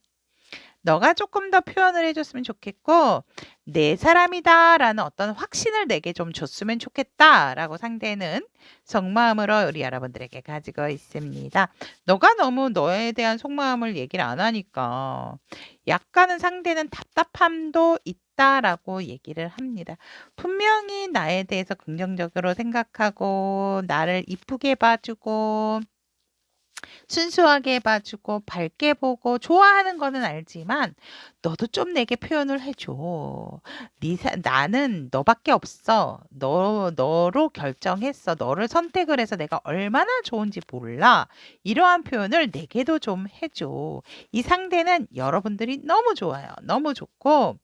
너가 조금 더 표현을 해줬으면 좋겠고 내 사람이다라는 어떤 확신을 내게 좀 줬으면 좋겠다라고 상대는 속마음으로 우리 여러분들에게 가지고 있습니다. 너가 너무 너에 대한 속마음을 얘기를 안 하니까 약간은 상대는 답답함도 있다라고 얘기를 합니다. 분명히 나에 대해서 긍정적으로 생각하고 나를 이쁘게 봐주고 순수하게 봐주고 밝게 보고 좋아하는 거는 알지만 너도 좀 내게 표현을 해줘. 나는 너밖에 없어. 너로 결정했어. 너를 선택을 해서 내가 얼마나 좋은지 몰라. 이러한 표현을 내게도 좀 해줘. 이 상대는 여러분들이 너무 좋아요. 너무 좋고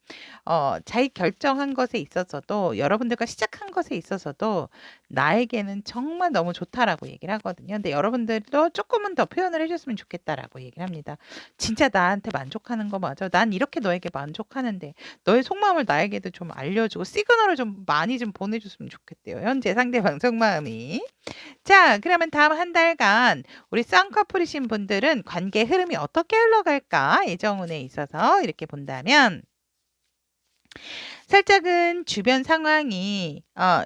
잘 결정한 것에 있어서도 여러분들과 시작한 것에 있어서도 나에게는 정말 너무 좋다라고 얘기를 하거든요. 근데 여러분들도 조금은 더 표현을 해줬으면 좋겠다라고 얘기를 합니다. 진짜 나한테 만족하는 거 맞아. 난 이렇게 너에게 만족하는데 너의 속마음을 나에게도 좀 알려주고 시그널을 좀 많이 좀 보내줬으면 좋겠대요. 현재 상대방 속마음이. 자, 그러면 다음 한 달간 우리 쌍커플이신 분들은 관계 흐름이 어떻게 흘러갈까? 애정운에 있어서 이렇게 본다면 살짝은 주변 상황이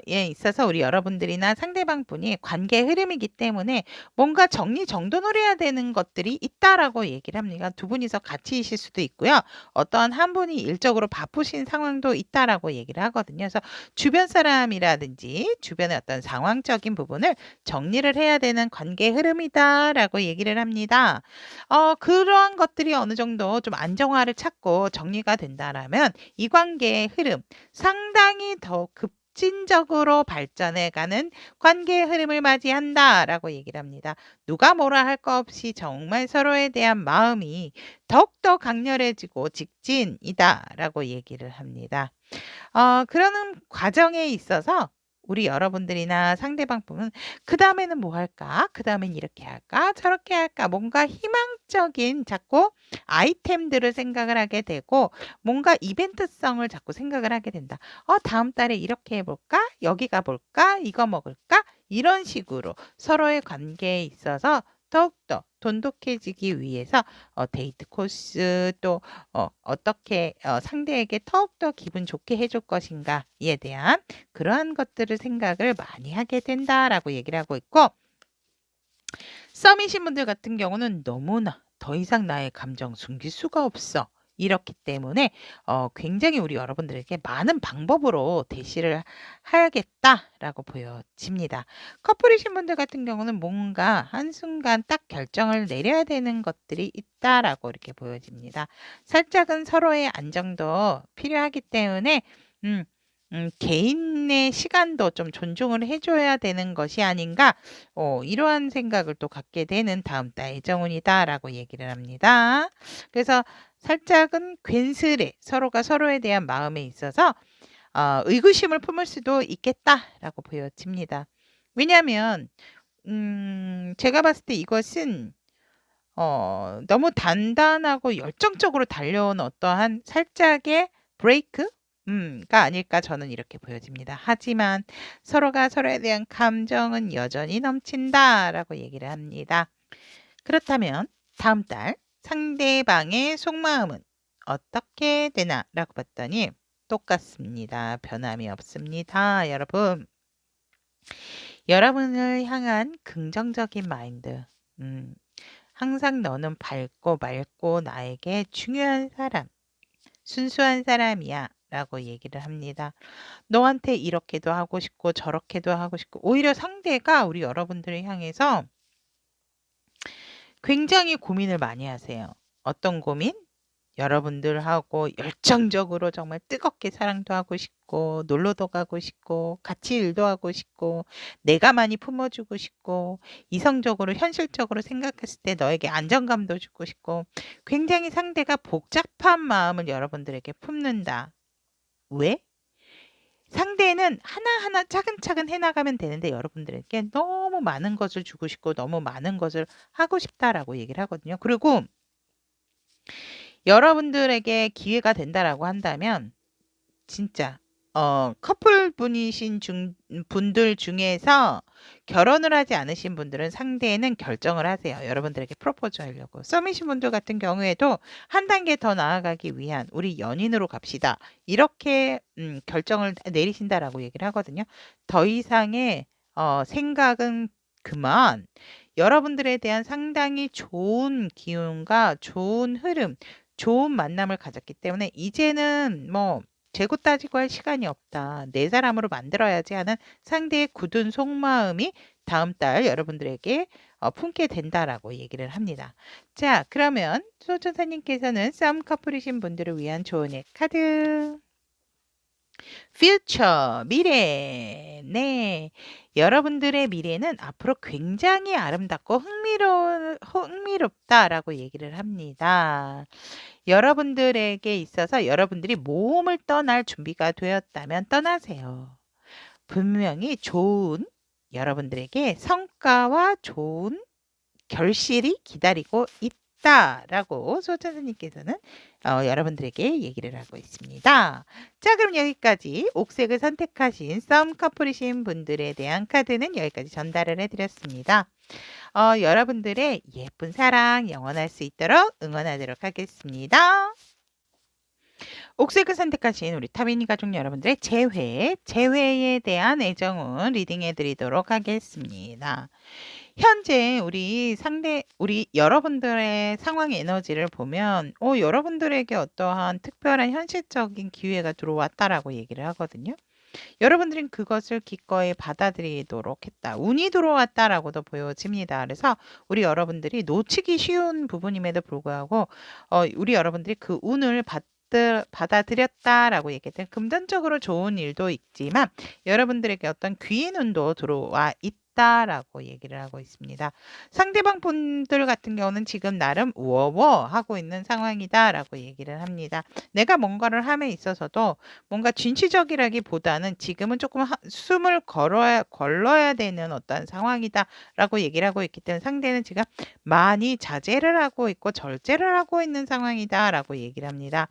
예 있어서 우리 여러분들이나 상대방 분이 관계 흐름이기 때문에 뭔가 정리정돈을 해야 되는 것들이 있다라고 얘기를 합니다. 두 분이서 같이 있을 수도 있고요. 어떤 한 분이 일적으로 바쁘신 상황도 있다라고 얘기를 하거든요. 그래서 주변 사람이라든지 주변의 어떤 상황적인 부분을 정리를 해야 되는 관계 흐름이다라고 얘기를 합니다. 그러한 것들이 어느 정도 좀 안정화를 찾고 정리가 된다라면 이 관계의 흐름 상당히 더 급진적으로 발전해가는 관계의 흐름을 맞이한다라고 얘기를 합니다. 누가 뭐라 할 거 없이 정말 서로에 대한 마음이 더욱더 강렬해지고 직진이다라고 얘기를 합니다. 그러는 과정에 있어서 우리 여러분들이나 상대방 분은 그 다음에는 뭐 할까? 그 다음엔 이렇게 할까? 저렇게 할까? 뭔가 희망적인 자꾸 아이템들을 생각을 하게 되고 뭔가 이벤트성을 자꾸 생각을 하게 된다. 다음 달에 이렇게 해볼까? 여기 가볼까? 이거 먹을까? 이런 식으로 서로의 관계에 있어서 더욱더 돈독해지기 위해서 데이트 코스 또 어떻게 상대에게 더욱더 기분 좋게 해줄 것인가에 대한 그러한 것들을 생각을 많이 하게 된다라고 얘기를 하고 있고 썸이신 분들 같은 경우는 너무나 더 이상 나의 감정 숨길 수가 없어. 이렇기 때문에 굉장히 우리 여러분들에게 많은 방법으로 대시를 하야겠다라고 보여집니다. 커플이신 분들 같은 경우는 뭔가 한순간 딱 결정을 내려야 되는 것들이 있다라고 이렇게 보여집니다. 살짝은 서로의 안정도 필요하기 때문에 개인의 시간도 좀 존중을 해줘야 되는 것이 아닌가 이러한 생각을 또 갖게 되는 다음 달 애정운이다라고 얘기를 합니다. 그래서 살짝은 괜스레 서로가 서로에 대한 마음에 있어서 의구심을 품을 수도 있겠다라고 보여집니다. 왜냐하면 제가 봤을 때 이것은 너무 단단하고 열정적으로 달려온 어떠한 살짝의 브레이크가 아닐까 저는 이렇게 보여집니다. 하지만 서로가 서로에 대한 감정은 여전히 넘친다라고 얘기를 합니다. 그렇다면 다음 달 상대방의 속마음은 어떻게 되나라고 봤더니 똑같습니다. 변함이 없습니다. 여러분. 여러분을 향한 긍정적인 마인드. 항상 너는 밝고 맑고 나에게 중요한 사람, 순수한 사람이야 라고 얘기를 합니다. 너한테 이렇게도 하고 싶고 저렇게도 하고 싶고 오히려 상대가 우리 여러분들을 향해서 굉장히 고민을 많이 하세요. 어떤 고민? 여러분들하고 열정적으로 정말 뜨겁게 사랑도 하고 싶고 놀러도 가고 싶고 같이 일도 하고 싶고 내가 많이 품어주고 싶고 이성적으로 현실적으로 생각했을 때 너에게 안정감도 주고 싶고 굉장히 상대가 복잡한 마음을 여러분들에게 품는다. 왜? 상대는 하나하나 차근차근 해나가면 되는데 여러분들에게 너무 많은 것을 주고 싶고 너무 많은 것을 하고 싶다라고 얘기를 하거든요. 그리고 여러분들에게 기회가 된다라고 한다면 진짜 커플 분이신 분들 중에서 결혼을 하지 않으신 분들은 상대는 결정을 하세요. 여러분들에게 프로포즈 하려고. 썸이신 분들 같은 경우에도 한 단계 더 나아가기 위한 우리 연인으로 갑시다. 이렇게 결정을 내리신다라고 얘기를 하거든요. 더 이상의 생각은 그만. 여러분들에 대한 상당히 좋은 기운과 좋은 흐름, 좋은 만남을 가졌기 때문에 이제는 뭐 재고 따지고 할 시간이 없다. 내 사람으로 만들어야지 하는 상대의 굳은 속마음이 다음 달 여러분들에게 품게 된다라고 얘기를 합니다. 자, 그러면 소천사님께서는 썸 커플이신 분들을 위한 조언의 카드. future, 미래. 네. 여러분들의 미래는 앞으로 굉장히 아름답고 흥미롭다라고 얘기를 합니다. 여러분들에게 있어서 여러분들이 모험을 떠날 준비가 되었다면 떠나세요. 분명히 좋은 여러분들에게 성과와 좋은 결실이 기다리고 있다라고 소천사님께서는 여러분들에게 얘기를 하고 있습니다. 자, 그럼 여기까지 옥색을 선택하신 썸 커플이신 분들에 대한 카드는 여기까지 전달을 해드렸습니다. 여러분들의 예쁜 사랑 영원할 수 있도록 응원하도록 하겠습니다. 옥색을 선택하신 우리 타비니 가족 여러분들의 재회에 대한 애정운 리딩해 드리도록 하겠습니다. 현재 우리 여러분들의 상황 에너지를 보면 여러분들에게 어떠한 특별한 현실적인 기회가 들어왔다라고 얘기를 하거든요. 여러분들은 그것을 기꺼이 받아들이도록 했다. 운이 들어왔다라고도 보여집니다. 그래서 우리 여러분들이 놓치기 쉬운 부분임에도 불구하고 우리 여러분들이 그 운을 받아들였다라고 얘기했던 금전적으로 좋은 일도 있지만 여러분들에게 어떤 귀인 운도 들어와 있다라고 얘기를 하고 있습니다. 상대방 분들 같은 경우는 지금 나름 우워하고 있는 상황이다라고 얘기를 합니다. 내가 뭔가를 함에 있어서도 뭔가 진취적이라기보다는 지금은 조금 숨을 걸러야 되는 어떤 상황이다라고 얘기를 하고 있기 때문에 상대는 지금 많이 자제를 하고 있고 절제를 하고 있는 상황이다라고 얘기를 합니다.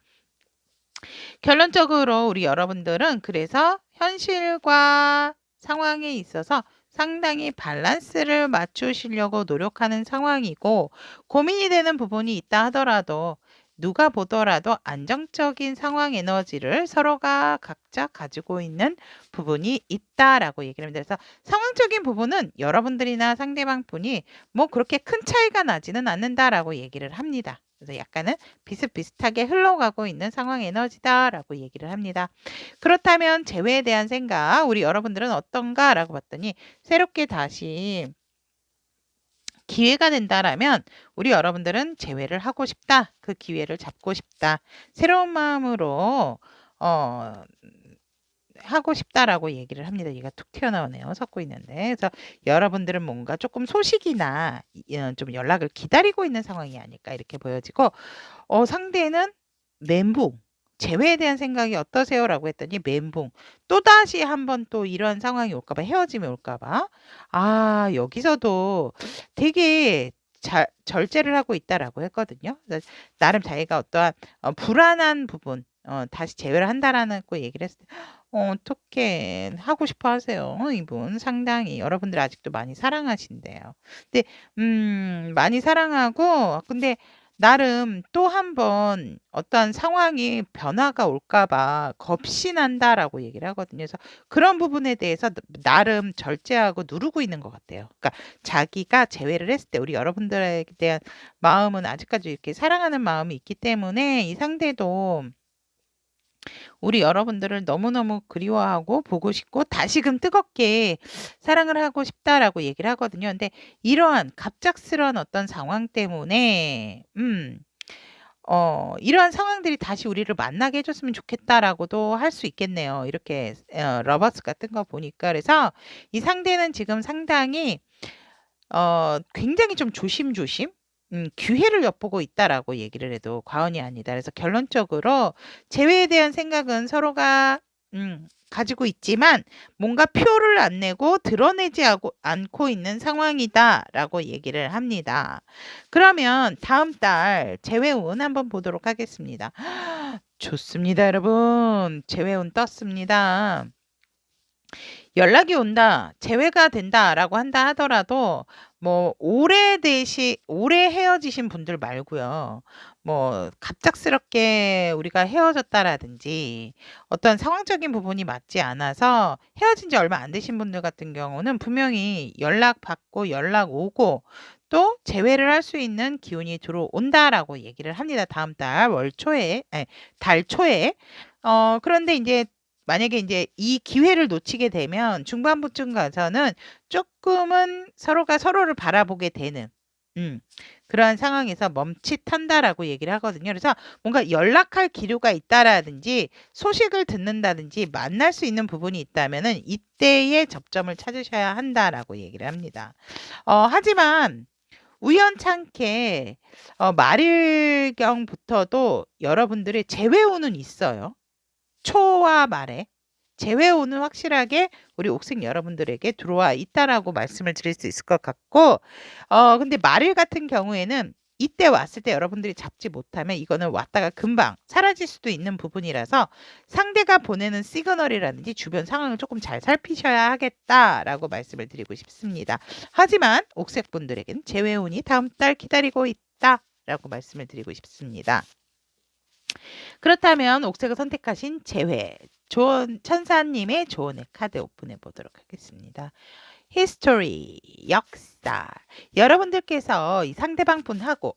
결론적으로 우리 여러분들은 그래서 현실과 상황에 있어서 상당히 밸런스를 맞추시려고 노력하는 상황이고 고민이 되는 부분이 있다 하더라도 누가 보더라도 안정적인 상황 에너지를 서로가 각자 가지고 있는 부분이 있다라고 얘기를 합니다. 그래서 상황적인 부분은 여러분들이나 상대방 분이 뭐 그렇게 큰 차이가 나지는 않는다라고 얘기를 합니다. 그래서 약간은 비슷비슷하게 흘러가고 있는 상황 에너지다라고 얘기를 합니다. 그렇다면 재회에 대한 생각 우리 여러분들은 어떤가라고 봤더니 새롭게 다시 기회가 된다라면 우리 여러분들은 재회를 하고 싶다. 그 기회를 잡고 싶다. 새로운 마음으로 하고 싶다라고 얘기를 합니다. 얘가 툭 튀어나오네요. 섞고 있는데. 그래서 여러분들은 뭔가 조금 소식이나 좀 연락을 기다리고 있는 상황이 아닐까 이렇게 보여지고, 상대는 멘붕. 재회에 대한 생각이 어떠세요라고 했더니 멘붕. 또다시 한번 또 이런 상황이 올까 봐, 헤어짐이 올까 봐. 아, 여기서도 되게 절제를 하고 있다라고 했거든요. 그래서 나름 자기가 어떠한 불안한 부분, 다시 재회를 한다라는 거 얘기를 했을 때, 어떻게 하고 싶어 하세요. 이분 상당히 여러분들 아직도 많이 사랑하신대요. 근데 많이 사랑하고, 근데 나름 또 한 번 어떤 상황이 변화가 올까 봐 겁이 난다라고 얘기를 하거든요. 그래서 그런 부분에 대해서 나름 절제하고 누르고 있는 것 같아요. 그러니까 자기가 재회를 했을 때 우리 여러분들에 대한 마음은 아직까지 이렇게 사랑하는 마음이 있기 때문에 이 상대도 우리 여러분들을 너무너무 그리워하고 보고 싶고 다시금 뜨겁게 사랑을 하고 싶다라고 얘기를 하거든요. 근데 이러한 갑작스러운 어떤 상황 때문에 이러한 상황들이 다시 우리를 만나게 해줬으면 좋겠다라고도 할 수 있겠네요. 이렇게 러버스 같은 거 보니까. 그래서 이 상대는 지금 상당히 굉장히 좀 조심조심 기회를 엿보고 있다라고 얘기를 해도 과언이 아니다. 그래서 결론적으로 재회에 대한 생각은 서로가 가지고 있지만 뭔가 표를 안 내고 드러내지 않고 있는 상황이다라고 얘기를 합니다. 그러면 다음 달 재회운 한번 보도록 하겠습니다. 좋습니다, 여러분. 재회운 떴습니다. 연락이 온다, 재회가 된다라고 한다 하더라도 뭐 오래 헤어지신 분들 말고요. 뭐 갑작스럽게 우리가 헤어졌다라든지 어떤 상황적인 부분이 맞지 않아서 헤어진 지 얼마 안 되신 분들 같은 경우는 분명히 연락 받고 연락 오고 또 재회를 할 수 있는 기운이 들어온다라고 얘기를 합니다. 다음 달 달 초에. 그런데 이제 만약에 이제 이 기회를 놓치게 되면 중반부쯤 가서는 조금은 서로가 서로를 바라보게 되는 그러한 상황에서 멈칫한다라고 얘기를 하거든요. 그래서 뭔가 연락할 기류가 있다라든지 소식을 듣는다든지 만날 수 있는 부분이 있다면은 이때의 접점을 찾으셔야 한다라고 얘기를 합니다. 하지만 우연찮게 말일경부터도 여러분들의 재회운은 있어요. 초와 말에 재회운은 확실하게 우리 옥생 여러분들에게 들어와 있다라고 말씀을 드릴 수 있을 것 같고, 근데 말일 같은 경우에는 이때 왔을 때 여러분들이 잡지 못하면 이거는 왔다가 금방 사라질 수도 있는 부분이라서 상대가 보내는 시그널이라든지 주변 상황을 조금 잘 살피셔야 하겠다라고 말씀을 드리고 싶습니다. 하지만 옥색분들에게는 재회운이 다음 달 기다리고 있다라고 말씀을 드리고 싶습니다. 그렇다면 옥색을 선택하신 재회 천사님의 조언의 카드 오픈해 보도록 하겠습니다. 히스토리, 역사. 여러분들께서 이 상대방 분하고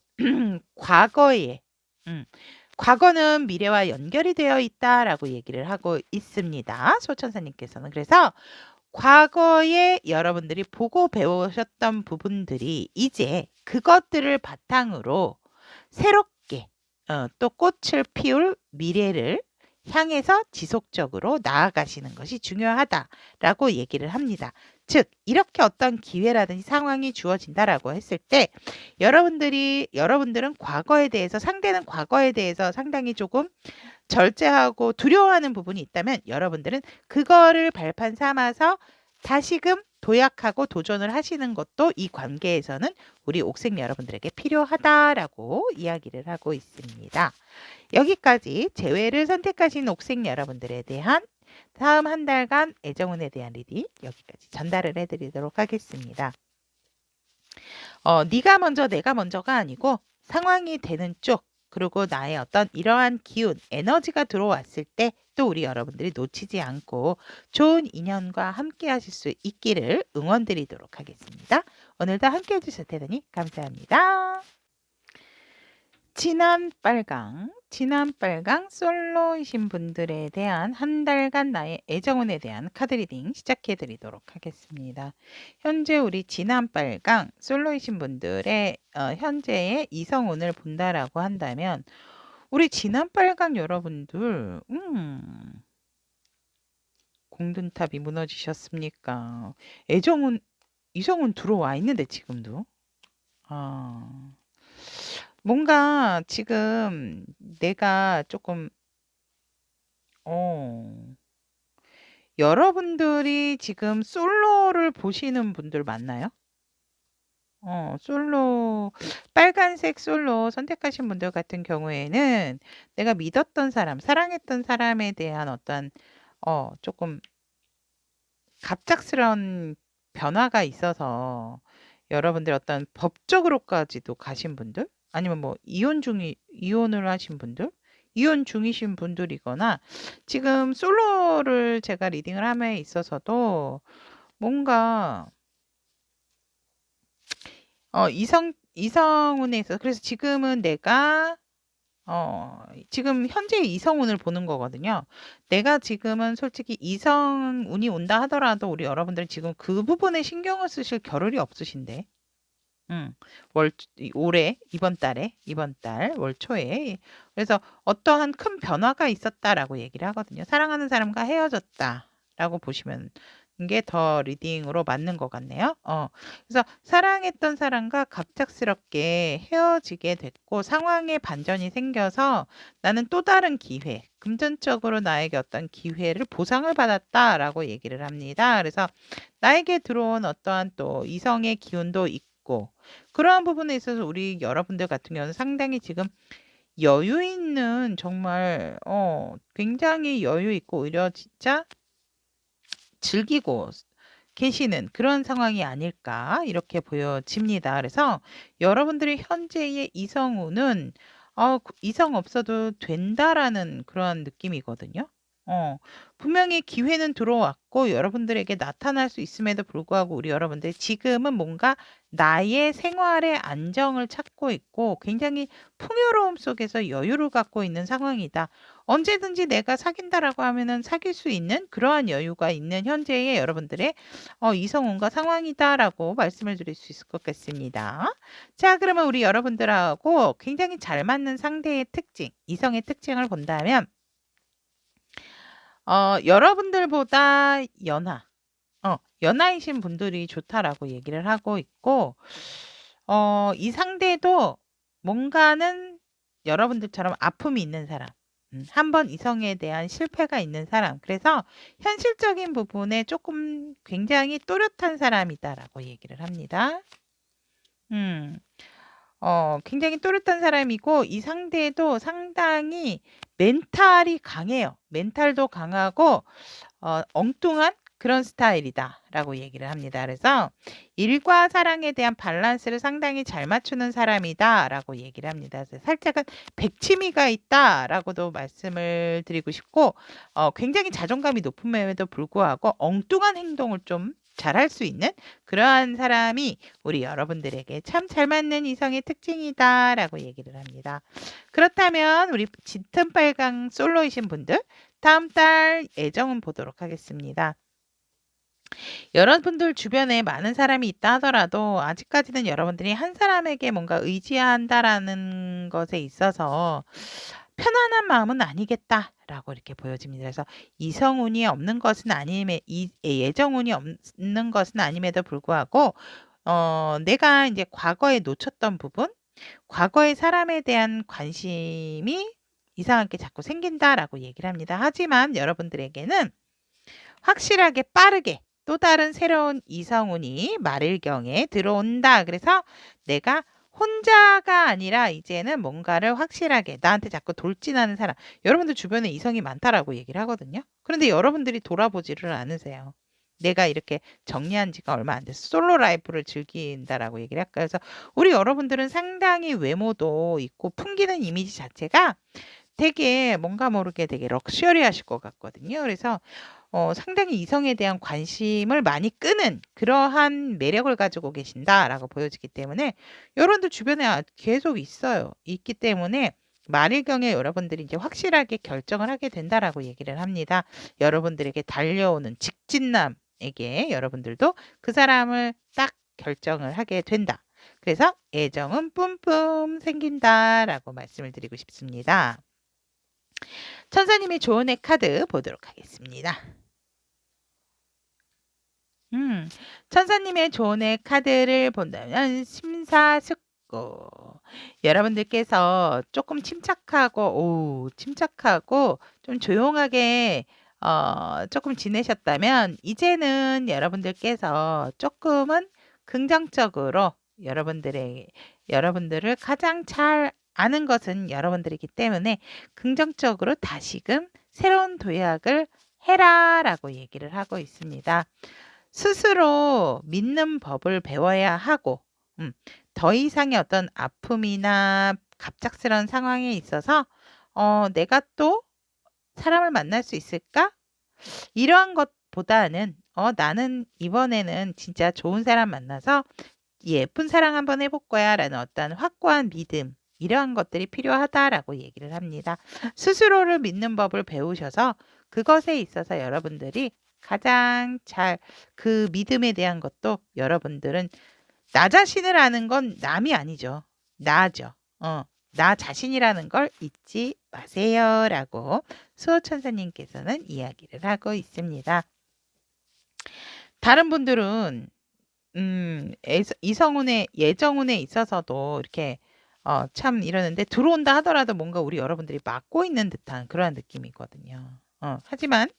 과거는 미래와 연결이 되어 있다라고 얘기를 하고 있습니다. 소천사님께서는. 그래서 과거에 여러분들이 보고 배우셨던 부분들이 이제 그것들을 바탕으로 새롭게 또 꽃을 피울 미래를 향해서 지속적으로 나아가시는 것이 중요하다라고 얘기를 합니다. 즉 이렇게 어떤 기회라든지 상황이 주어진다라고 했을 때 여러분들은 과거에 대해서 상대는 과거에 대해서 상당히 조금 절제하고 두려워하는 부분이 있다면 여러분들은 그거를 발판 삼아서 다시금 도약하고 도전을 하시는 것도 이 관계에서는 우리 옥생 여러분들에게 필요하다라고 이야기를 하고 있습니다. 여기까지 재회를 선택하신 옥생 여러분들에 대한 다음 한 달간 애정운에 대한 리딩 여기까지 전달을 해드리도록 하겠습니다. 네가 먼저 내가 먼저가 아니고 상황이 되는 쪽 그리고 나의 어떤 이러한 기운, 에너지가 들어왔을 때 또 우리 여러분들이 놓치지 않고 좋은 인연과 함께 하실 수 있기를 응원드리도록 하겠습니다. 오늘도 함께 해주셔서 대단히 감사합니다. 진한 빨강 솔로이신 분들에 대한 한 달간 나의 애정운에 대한 카드 리딩 시작해 드리도록 하겠습니다. 현재 우리 진한 빨강 솔로이신 분들의 현재의 이성운을 본다라고 한다면 우리 진한 빨강 여러분들 공든탑이 무너지셨습니까? 애정은 이성은 들어와 있는데 지금도. 아. 뭔가 지금 내가 조금 어 여러분들이 지금 솔로를 보시는 분들 많나요? 솔로 빨간색 솔로 선택하신 분들 같은 경우에는 내가 믿었던 사람, 사랑했던 사람에 대한 어떤 조금 갑작스러운 변화가 있어서 여러분들 어떤 법적으로까지도 가신 분들, 아니면 뭐 이혼을 하신 분들, 이혼 중이신 분들이거나 지금 솔로를 제가 리딩을 함에 있어서도 뭔가 이성운에 있어서 그래서 지금은 내가 지금 현재 이성운을 보는 거거든요. 내가 지금은 솔직히 이성운이 온다 하더라도 우리 여러분들 지금 그 부분에 신경을 쓰실 겨를이 없으신데. 올해, 이번 달, 월 초에. 그래서 어떠한 큰 변화가 있었다라고 얘기를 하거든요. 사랑하는 사람과 헤어졌다라고 보시면 게 더 리딩으로 맞는 것 같네요. 그래서 사랑했던 사람과 갑작스럽게 헤어지게 됐고 상황의 반전이 생겨서 나는 또 다른 기회, 금전적으로 나에게 어떤 기회를 보상을 받았다라고 얘기를 합니다. 그래서 나에게 들어온 어떠한 또 이성의 기운도 있고 그러한 부분에 있어서 우리 여러분들 같은 경우는 상당히 지금 여유 있는 정말 굉장히 여유 있고 오히려 진짜 즐기고 계시는 그런 상황이 아닐까 이렇게 보여집니다. 그래서 여러분들의 현재의 이성운은 이성 없어도 된다라는 그런 느낌이거든요. 분명히 기회는 들어왔고 여러분들에게 나타날 수 있음에도 불구하고 우리 여러분들 지금은 뭔가 나의 생활의 안정을 찾고 있고 굉장히 풍요로움 속에서 여유를 갖고 있는 상황이다. 언제든지 내가 사귄다라고 하면은 사귈 수 있는 그러한 여유가 있는 현재의 여러분들의 이성운과 상황이다라고 말씀을 드릴 수 있을 것 같습니다. 자, 그러면 우리 여러분들하고 굉장히 잘 맞는 상대의 특징, 이성의 특징을 본다면 여러분들보다 연하이신 분들이 좋다라고 얘기를 하고 있고, 이 상대도 뭔가는 여러분들처럼 아픔이 있는 사람, 한번 이성에 대한 실패가 있는 사람, 그래서 현실적인 부분에 조금 굉장히 또렷한 사람이다라고 얘기를 합니다. 굉장히 또렷한 사람이고 이 상대도 상당히 멘탈이 강해요. 멘탈도 강하고 엉뚱한 그런 스타일이다라고 얘기를 합니다. 그래서 일과 사랑에 대한 밸런스를 상당히 잘 맞추는 사람이다라고 얘기를 합니다. 그래서 살짝은 백치미가 있다라고도 말씀을 드리고 싶고 굉장히 자존감이 높음에도 불구하고 엉뚱한 행동을 좀 잘할 수 있는 그러한 사람이 우리 여러분들에게 참 잘 맞는 이성의 특징이다라고 얘기를 합니다. 그렇다면 우리 짙은 빨강 솔로이신 분들 다음 달 애정은 보도록 하겠습니다. 여러분들 주변에 많은 사람이 있다 하더라도 아직까지는 여러분들이 한 사람에게 뭔가 의지한다라는 것에 있어서 편안한 마음은 아니겠다라고 이렇게 보여집니다. 그래서 이성운이 없는 것은 예정운이 없는 것은 아님에도 불구하고 내가 이제 과거에 놓쳤던 부분, 과거의 사람에 대한 관심이 이상하게 자꾸 생긴다라고 얘기를 합니다. 하지만 여러분들에게는 확실하게 빠르게 또 다른 새로운 이성운이 말일경에 들어온다. 그래서 내가 혼자가 아니라 이제는 뭔가를 확실하게 나한테 자꾸 돌진하는 사람. 여러분들 주변에 이성이 많다라고 얘기를 하거든요. 그런데 여러분들이 돌아보지를 않으세요. 내가 이렇게 정리한 지가 얼마 안 돼서 솔로 라이프를 즐긴다라고 얘기를 할까요? 그래서 우리 여러분들은 상당히 외모도 있고 풍기는 이미지 자체가 되게 뭔가 모르게 되게 럭셔리하실 것 같거든요. 그래서 상당히 이성에 대한 관심을 많이 끄는 그러한 매력을 가지고 계신다라고 보여지기 때문에 여러분들 주변에 계속 있어요. 있기 때문에 말일경에 여러분들이 이제 확실하게 결정을 하게 된다라고 얘기를 합니다. 여러분들에게 달려오는 직진남에게 여러분들도 그 사람을 딱 결정을 하게 된다. 그래서 애정은 뿜뿜 생긴다라고 말씀을 드리고 싶습니다. 천사님의 조언의 카드 보도록 하겠습니다. 음, 천사님의 조언의 카드를 본다면 심사숙고. 여러분들께서 조금 침착하고 좀 조용하게 조금 지내셨다면 이제는 여러분들께서 조금은 긍정적으로 여러분들을 가장 잘 아는 것은 여러분들이기 때문에 긍정적으로 다시금 새로운 도약을 해라라고 얘기를 하고 있습니다. 스스로 믿는 법을 배워야 하고, 더 이상의 어떤 아픔이나 갑작스러운 상황에 있어서, 내가 또 사람을 만날 수 있을까? 이러한 것보다는, 나는 이번에는 진짜 좋은 사람 만나서 예쁜 사랑 한번 해볼 거야 라는 어떤 확고한 믿음, 이러한 것들이 필요하다라고 얘기를 합니다. 스스로를 믿는 법을 배우셔서 그것에 있어서 여러분들이 가장 잘 그 믿음에 대한 것도 여러분들은 나 자신을 아는 건 남이 아니죠. 나죠. 나 자신이라는 걸 잊지 마세요라고 수호천사님께서는 이야기를 하고 있습니다. 다른 분들은 예정운에 있어서도 이렇게 참 이러는데 들어온다 하더라도 뭔가 우리 여러분들이 막고 있는 듯한 그러한 느낌이거든요. 하지만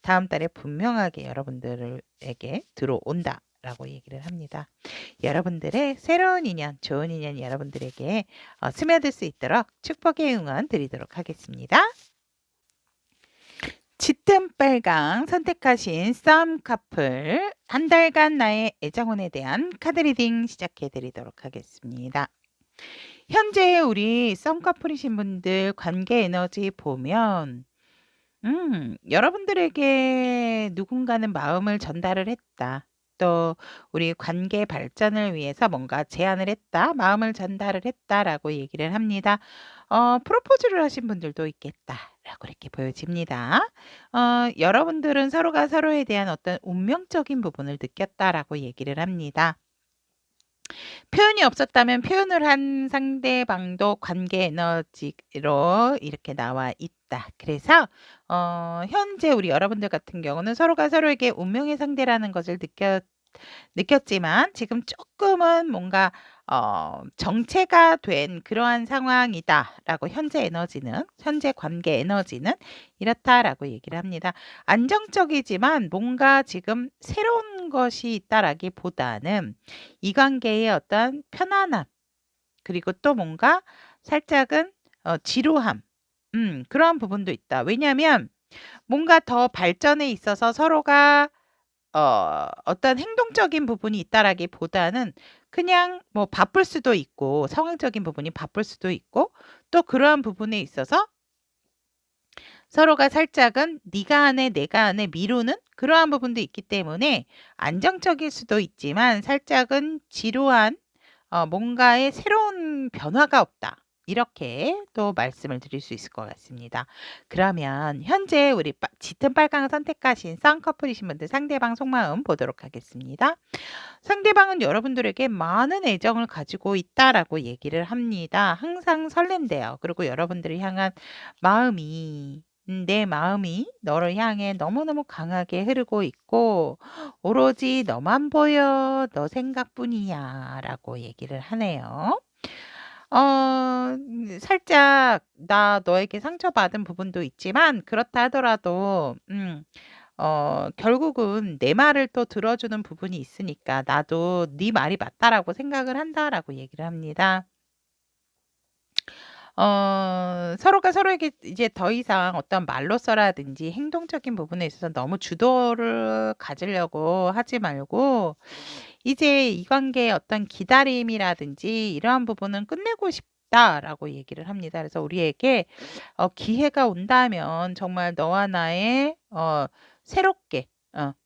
다음 달에 분명하게 여러분들에게 들어온다라고 얘기를 합니다. 여러분들의 새로운 인연, 좋은 인연 여러분들에게 스며들 수 있도록 축복의 응원 드리도록 하겠습니다. 짙은 빨강 선택하신 썸 커플 한 달간 나의 애정운에 대한 카드 리딩 시작해 드리도록 하겠습니다. 현재 우리 썸 커플이신 분들 관계 에너지 보면 여러분들에게 누군가는 마음을 전달을 했다. 또 우리 관계 발전을 위해서 뭔가 제안을 했다. 마음을 전달을 했다라고 얘기를 합니다. 프로포즈를 하신 분들도 있겠다라고 이렇게 보여집니다. 여러분들은 서로가 서로에 대한 어떤 운명적인 부분을 느꼈다라고 얘기를 합니다. 표현이 없었다면 표현을 한 상대방도 관계 에너지로 이렇게 나와 있다. 그래서 현재 우리 여러분들 같은 경우는 서로가 서로에게 운명의 상대라는 것을 느꼈지만 지금 조금은 뭔가 정체가 된 그러한 상황이다라고 현재 관계 에너지는 이렇다라고 얘기를 합니다. 안정적이지만 뭔가 지금 새로운 것이 있다라기보다는 이 관계의 어떤 편안함 그리고 또 뭔가 살짝은 지루함 그러한 부분도 있다. 왜냐하면 뭔가 더 발전에 있어서 서로가 어떤 행동적인 부분이 있다라기보다는 그냥 뭐 바쁠 수도 있고 상황적인 부분이 바쁠 수도 있고 또 그러한 부분에 있어서 서로가 살짝은 네가 하네 내가 하네 미루는 그러한 부분도 있기 때문에 안정적일 수도 있지만 살짝은 지루한 뭔가의 새로운 변화가 없다. 이렇게 또 말씀을 드릴 수 있을 것 같습니다. 그러면 현재 우리 짙은 빨강을 선택하신 쌍커플이신 분들 상대방 속마음 보도록 하겠습니다. 상대방은 여러분들에게 많은 애정을 가지고 있다라고 얘기를 합니다. 항상 설렌대요. 그리고 여러분들을 향한 내 마음이 너를 향해 너무너무 강하게 흐르고 있고 오로지 너만 보여 너 생각뿐이야 라고 얘기를 하네요. 살짝 나 너에게 상처받은 부분도 있지만 그렇다 하더라도 결국은 내 말을 또 들어주는 부분이 있으니까 나도 네 말이 맞다라고 생각을 한다라고 얘기를 합니다. 서로가 서로에게 이제 더 이상 어떤 말로써라든지 행동적인 부분에 있어서 너무 주도를 가지려고 하지 말고 이제 이 관계의 어떤 기다림이라든지 이러한 부분은 끝내고 싶다라고 얘기를 합니다. 그래서 우리에게 기회가 온다면 정말 너와 나의 새롭게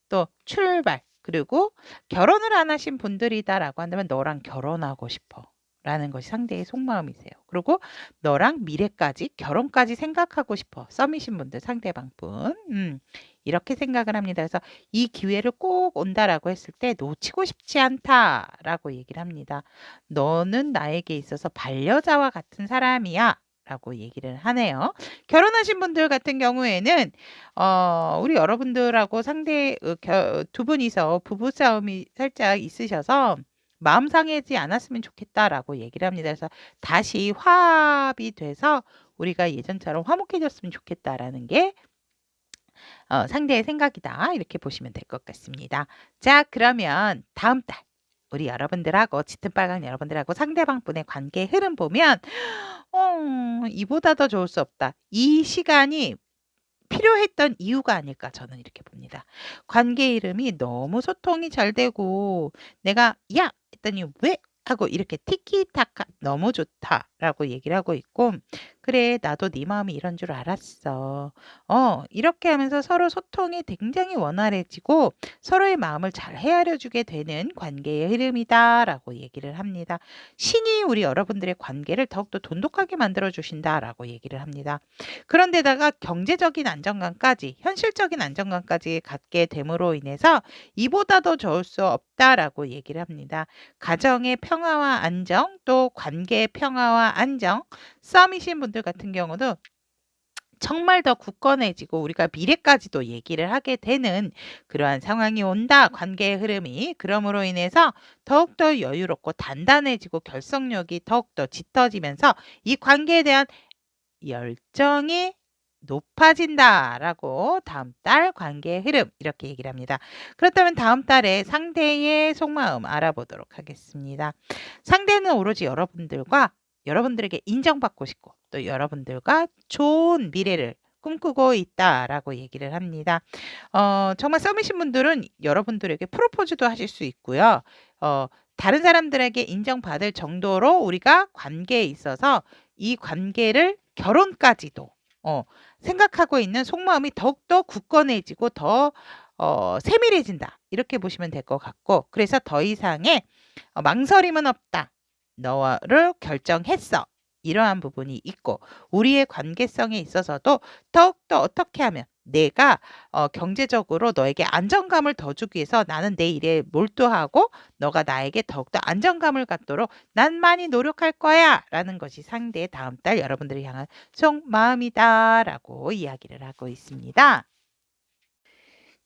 또 출발 그리고 결혼을 안 하신 분들이다라고 한다면 너랑 결혼하고 싶어. 라는 것이 상대의 속마음이세요. 그리고 너랑 미래까지 결혼까지 생각하고 싶어. 썸이신 분들 상대방 분. 이렇게 생각을 합니다. 그래서 이 기회를 꼭 온다라고 했을 때 놓치고 싶지 않다라고 얘기를 합니다. 너는 나에게 있어서 반려자와 같은 사람이야. 라고 얘기를 하네요. 결혼하신 분들 같은 경우에는 우리 여러분들하고 두 분이서 부부싸움이 살짝 있으셔서 마음 상하지 않았으면 좋겠다라고 얘기를 합니다. 그래서 다시 화합이 돼서 우리가 예전처럼 화목해졌으면 좋겠다라는 게 상대의 생각이다. 이렇게 보시면 될 것 같습니다. 자, 그러면 다음 달 우리 여러분들하고 짙은 빨강 여러분들하고 상대방 분의 관계 흐름 보면 이보다 더 좋을 수 없다. 이 시간이 필요했던 이유가 아닐까 저는 이렇게 봅니다. 관계 이름이 너무 소통이 잘 되고 내가 야 했더니 왜 하고 이렇게 티키타카 너무 좋다라고 얘기를 하고 있고 그래 나도 네 마음이 이런 줄 알았어. 이렇게 하면서 서로 소통이 굉장히 원활해지고 서로의 마음을 잘 헤아려 주게 되는 관계의 흐름이다라고 얘기를 합니다. 신이 우리 여러분들의 관계를 더욱더 돈독하게 만들어 주신다라고 얘기를 합니다. 그런데다가 경제적인 안정감까지 현실적인 안정감까지 갖게 됨으로 인해서 이보다 더 좋을 수 없다라고 얘기를 합니다. 가정의 평화와 안정 또 관계의 평화와 안정 썸이신 분들 같은 경우도 정말 더 굳건해지고 우리가 미래까지도 얘기를 하게 되는 그러한 상황이 온다. 관계의 흐름이. 그러므로 인해서 더욱더 여유롭고 단단해지고 결속력이 더욱더 짙어지면서 이 관계에 대한 열정이 높아진다라고 다음 달 관계의 흐름 이렇게 얘기를 합니다. 그렇다면 다음 달에 상대의 속마음 알아보도록 하겠습니다. 상대는 오로지 여러분들에게 인정받고 싶고 또 여러분들과 좋은 미래를 꿈꾸고 있다라고 얘기를 합니다. 정말 썸이신 분들은 여러분들에게 프로포즈도 하실 수 있고요. 다른 사람들에게 인정받을 정도로 우리가 관계에 있어서 이 관계를 결혼까지도 생각하고 있는 속마음이 더욱더 굳건해지고 더 세밀해진다. 이렇게 보시면 될 것 같고 그래서 더 이상의 망설임은 없다. 너를 결정했어. 이러한 부분이 있고 우리의 관계성에 있어서도 더욱더 어떻게 하면 내가 경제적으로 너에게 안정감을 더 주기 위해서 나는 내 일에 몰두하고 너가 나에게 더욱더 안정감을 갖도록 난 많이 노력할 거야 라는 것이 상대의 다음 달 여러분들을 향한 속마음이다 라고 이야기를 하고 있습니다.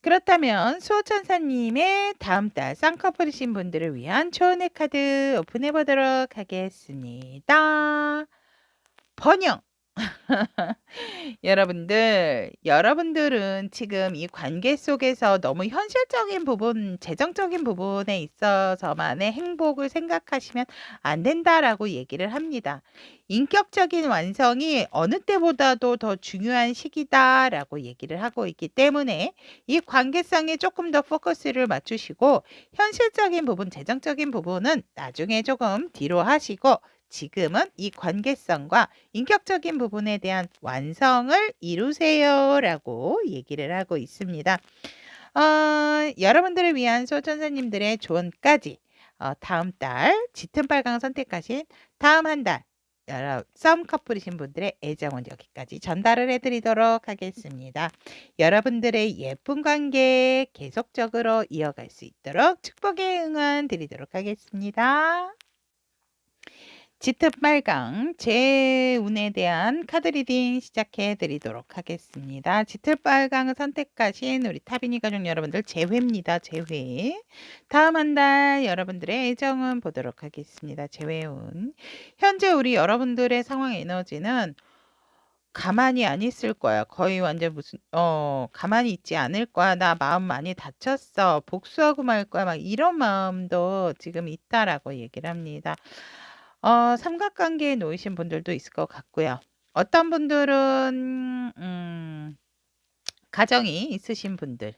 그렇다면 수호천사님의 다음 달 쌍꺼풀이신 분들을 위한 초은의 카드 오픈해 보도록 하겠습니다. 번영! 여러분들은 지금 이 관계 속에서 너무 현실적인 부분, 재정적인 부분에 있어서만의 행복을 생각하시면 안 된다라고 얘기를 합니다. 인격적인 완성이 어느 때보다도 더 중요한 시기다라고 얘기를 하고 있기 때문에 이 관계성에 조금 더 포커스를 맞추시고 현실적인 부분, 재정적인 부분은 나중에 조금 뒤로 하시고 지금은 이 관계성과 인격적인 부분에 대한 완성을 이루세요라고 얘기를 하고 있습니다. 여러분들을 위한 소천사님들의 조언까지 다음 달 짙은 빨강 선택하신 다음 한 달 썸 커플이신 분들의 애정은 여기까지 전달을 해드리도록 하겠습니다. 여러분들의 예쁜 관계 계속적으로 이어갈 수 있도록 축복의 응원 드리도록 하겠습니다. 짙은 빨강 제 운에 대한 카드 리딩 시작해 드리도록 하겠습니다. 짙은 빨강을 선택하신 우리 타비니 가족 여러분들 재회입니다. 재회. 다음 한 달 여러분들의 애정은 보도록 하겠습니다. 재회운. 현재 우리 여러분들의 상황 에너지는 가만히 안 있을 거야. 거의 완전 가만히 있지 않을 거야. 나 마음 많이 다쳤어. 복수하고 말 거야. 막 이런 마음도 지금 있다라고 얘기를 합니다. 삼각관계에 놓이신 분들도 있을 것 같고요. 어떤 분들은 가정이 있으신 분들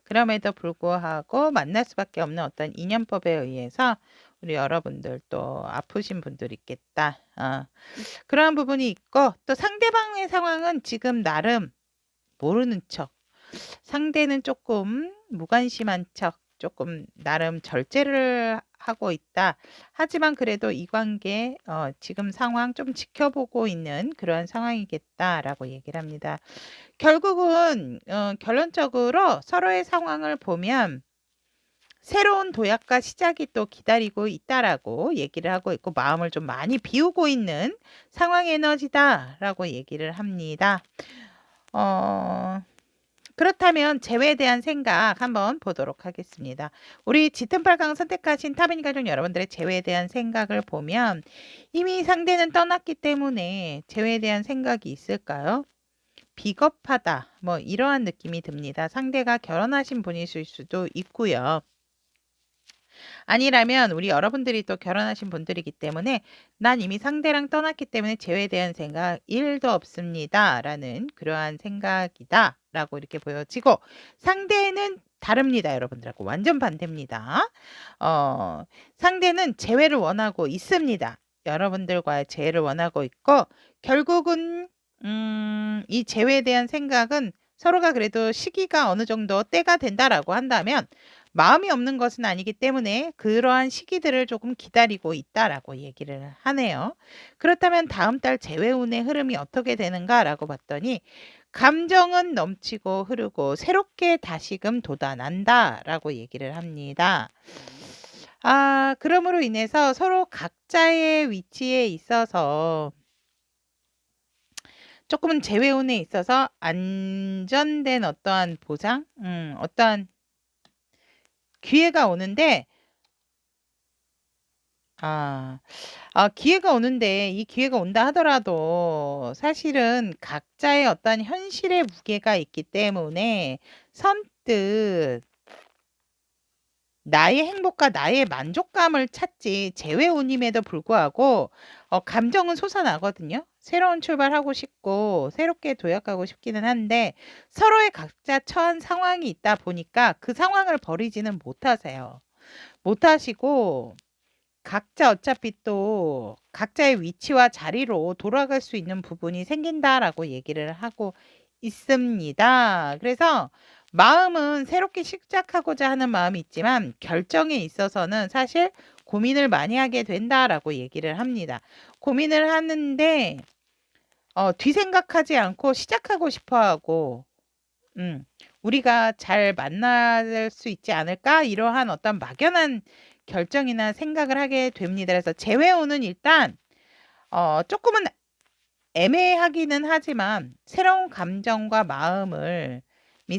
그럼에도 불구하고 만날 수밖에 없는 어떤 인연법에 의해서 우리 여러분들 또 아프신 분들 있겠다. 그러한 부분이 있고 또 상대방의 상황은 지금 나름 모르는 척 상대는 조금 무관심한 척 조금 나름 절제를 하고 있다. 하지만 그래도 이 관계 지금 상황 좀 지켜보고 있는 그런 상황이겠다라고 얘기를 합니다. 결국은 결론적으로 서로의 상황을 보면 새로운 도약과 시작이 또 기다리고 있다라고 얘기를 하고 있고 마음을 좀 많이 비우고 있는 상황 에너지다라고 얘기를 합니다. 그렇다면 재회에 대한 생각 한번 보도록 하겠습니다. 우리 짙은 빨강 선택하신 타빈 가족 여러분들의 재회에 대한 생각을 보면 이미 상대는 떠났기 때문에 재회에 대한 생각이 있을까요? 비겁하다 뭐 이러한 느낌이 듭니다. 상대가 결혼하신 분이실 수도 있고요. 아니라면 우리 여러분들이 또 결혼하신 분들이기 때문에 난 이미 상대랑 떠났기 때문에 재회에 대한 생각 1도 없습니다. 라는 그러한 생각이다. 라고 이렇게 보여지고 상대는 다릅니다. 여러분들하고 완전 반대입니다. 상대는 재회를 원하고 있습니다. 여러분들과의 재회를 원하고 있고 결국은 이 재회에 대한 생각은 서로가 그래도 시기가 어느 정도 때가 된다라고 한다면 마음이 없는 것은 아니기 때문에 그러한 시기들을 조금 기다리고 있다라고 얘기를 하네요. 그렇다면 다음 달 재회운의 흐름이 어떻게 되는가라고 봤더니 감정은 넘치고 흐르고 새롭게 다시금 돋아난다라고 얘기를 합니다. 그러므로 인해서 서로 각자의 위치에 있어서 조금은 재회운에 있어서 안전된 어떠한 보장, 어떠한 기회가 오는데 기회가 오는데 이 기회가 온다 하더라도 사실은 각자의 어떤 현실의 무게가 있기 때문에 선뜻 나의 행복과 나의 만족감을 찾지 재회운임에도 불구하고 감정은 솟아나거든요. 새로운 출발하고 싶고 새롭게 도약하고 싶기는 한데 서로의 각자 처한 상황이 있다 보니까 그 상황을 버리지는 못하세요. 못하시고 각자 어차피 또 각자의 위치와 자리로 돌아갈 수 있는 부분이 생긴다라고 얘기를 하고 있습니다. 그래서 마음은 새롭게 시작하고자 하는 마음이 있지만 결정에 있어서는 사실 고민을 많이 하게 된다라고 얘기를 합니다. 고민을 하는데 뒤생각하지 않고 시작하고 싶어 하고 우리가 잘 만날 수 있지 않을까? 이러한 어떤 막연한 결정이나 생각을 하게 됩니다. 그래서 재회운은 일단 조금은 애매하기는 하지만 새로운 감정과 마음을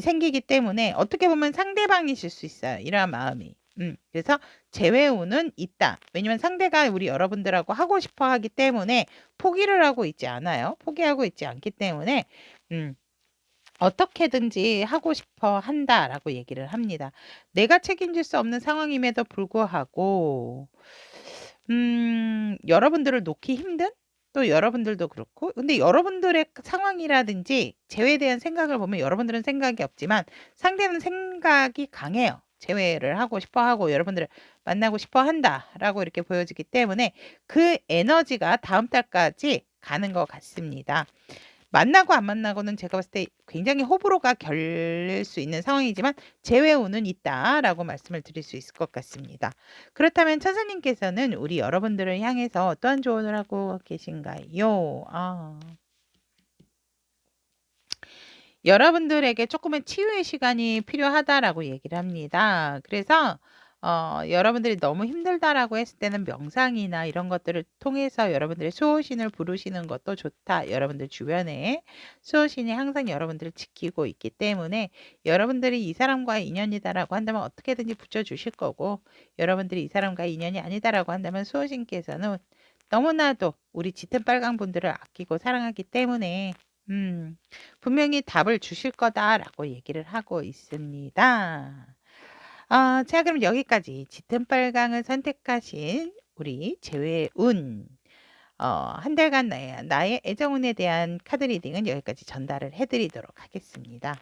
생기기 때문에 어떻게 보면 상대방이실 수 있어요. 이러한 마음이. 그래서 재회운은 있다. 왜냐면 상대가 우리 여러분들하고 하고 싶어 하기 때문에 포기를 하고 있지 않아요. 포기하고 있지 않기 때문에 어떻게든지 하고 싶어 한다라고 얘기를 합니다. 내가 책임질 수 없는 상황임에도 불구하고 여러분들을 놓기 힘든 또 여러분들도 그렇고 근데 여러분들의 상황이라든지 재회에 대한 생각을 보면 여러분들은 생각이 없지만 상대는 생각이 강해요. 재회를 하고 싶어 하고 여러분들을 만나고 싶어 한다라고 이렇게 보여지기 때문에 그 에너지가 다음 달까지 가는 것 같습니다. 만나고 안 만나고는 제가 봤을 때 굉장히 호불호가 결릴 수 있는 상황이지만 재회운은 있다라고 말씀을 드릴 수 있을 것 같습니다. 그렇다면 천사님께서는 우리 여러분들을 향해서 어떠한 조언을 하고 계신가요? 여러분들에게 조금의 치유의 시간이 필요하다라고 얘기를 합니다. 그래서 여러분들이 너무 힘들다라고 했을 때는 명상이나 이런 것들을 통해서 여러분들의 수호신을 부르시는 것도 좋다. 여러분들 주변에 수호신이 항상 여러분들을 지키고 있기 때문에 여러분들이 이 사람과의 인연이다라고 한다면 어떻게든지 붙여주실 거고 여러분들이 이 사람과의 인연이 아니다라고 한다면 수호신께서는 너무나도 우리 짙은 빨강 분들을 아끼고 사랑하기 때문에 분명히 답을 주실 거다라고 얘기를 하고 있습니다. 자, 그럼 여기까지 짙은 빨강을 선택하신 우리 재회운 한 달간 나의 애정운에 대한 카드 리딩은 여기까지 전달을 해드리도록 하겠습니다.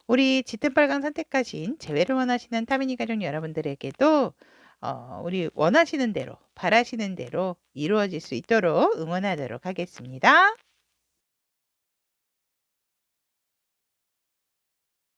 우리 짙은 빨강 선택하신 재회를 원하시는 타미니 가족 여러분들에게도 우리 원하시는 대로 바라시는 대로 이루어질 수 있도록 응원하도록 하겠습니다.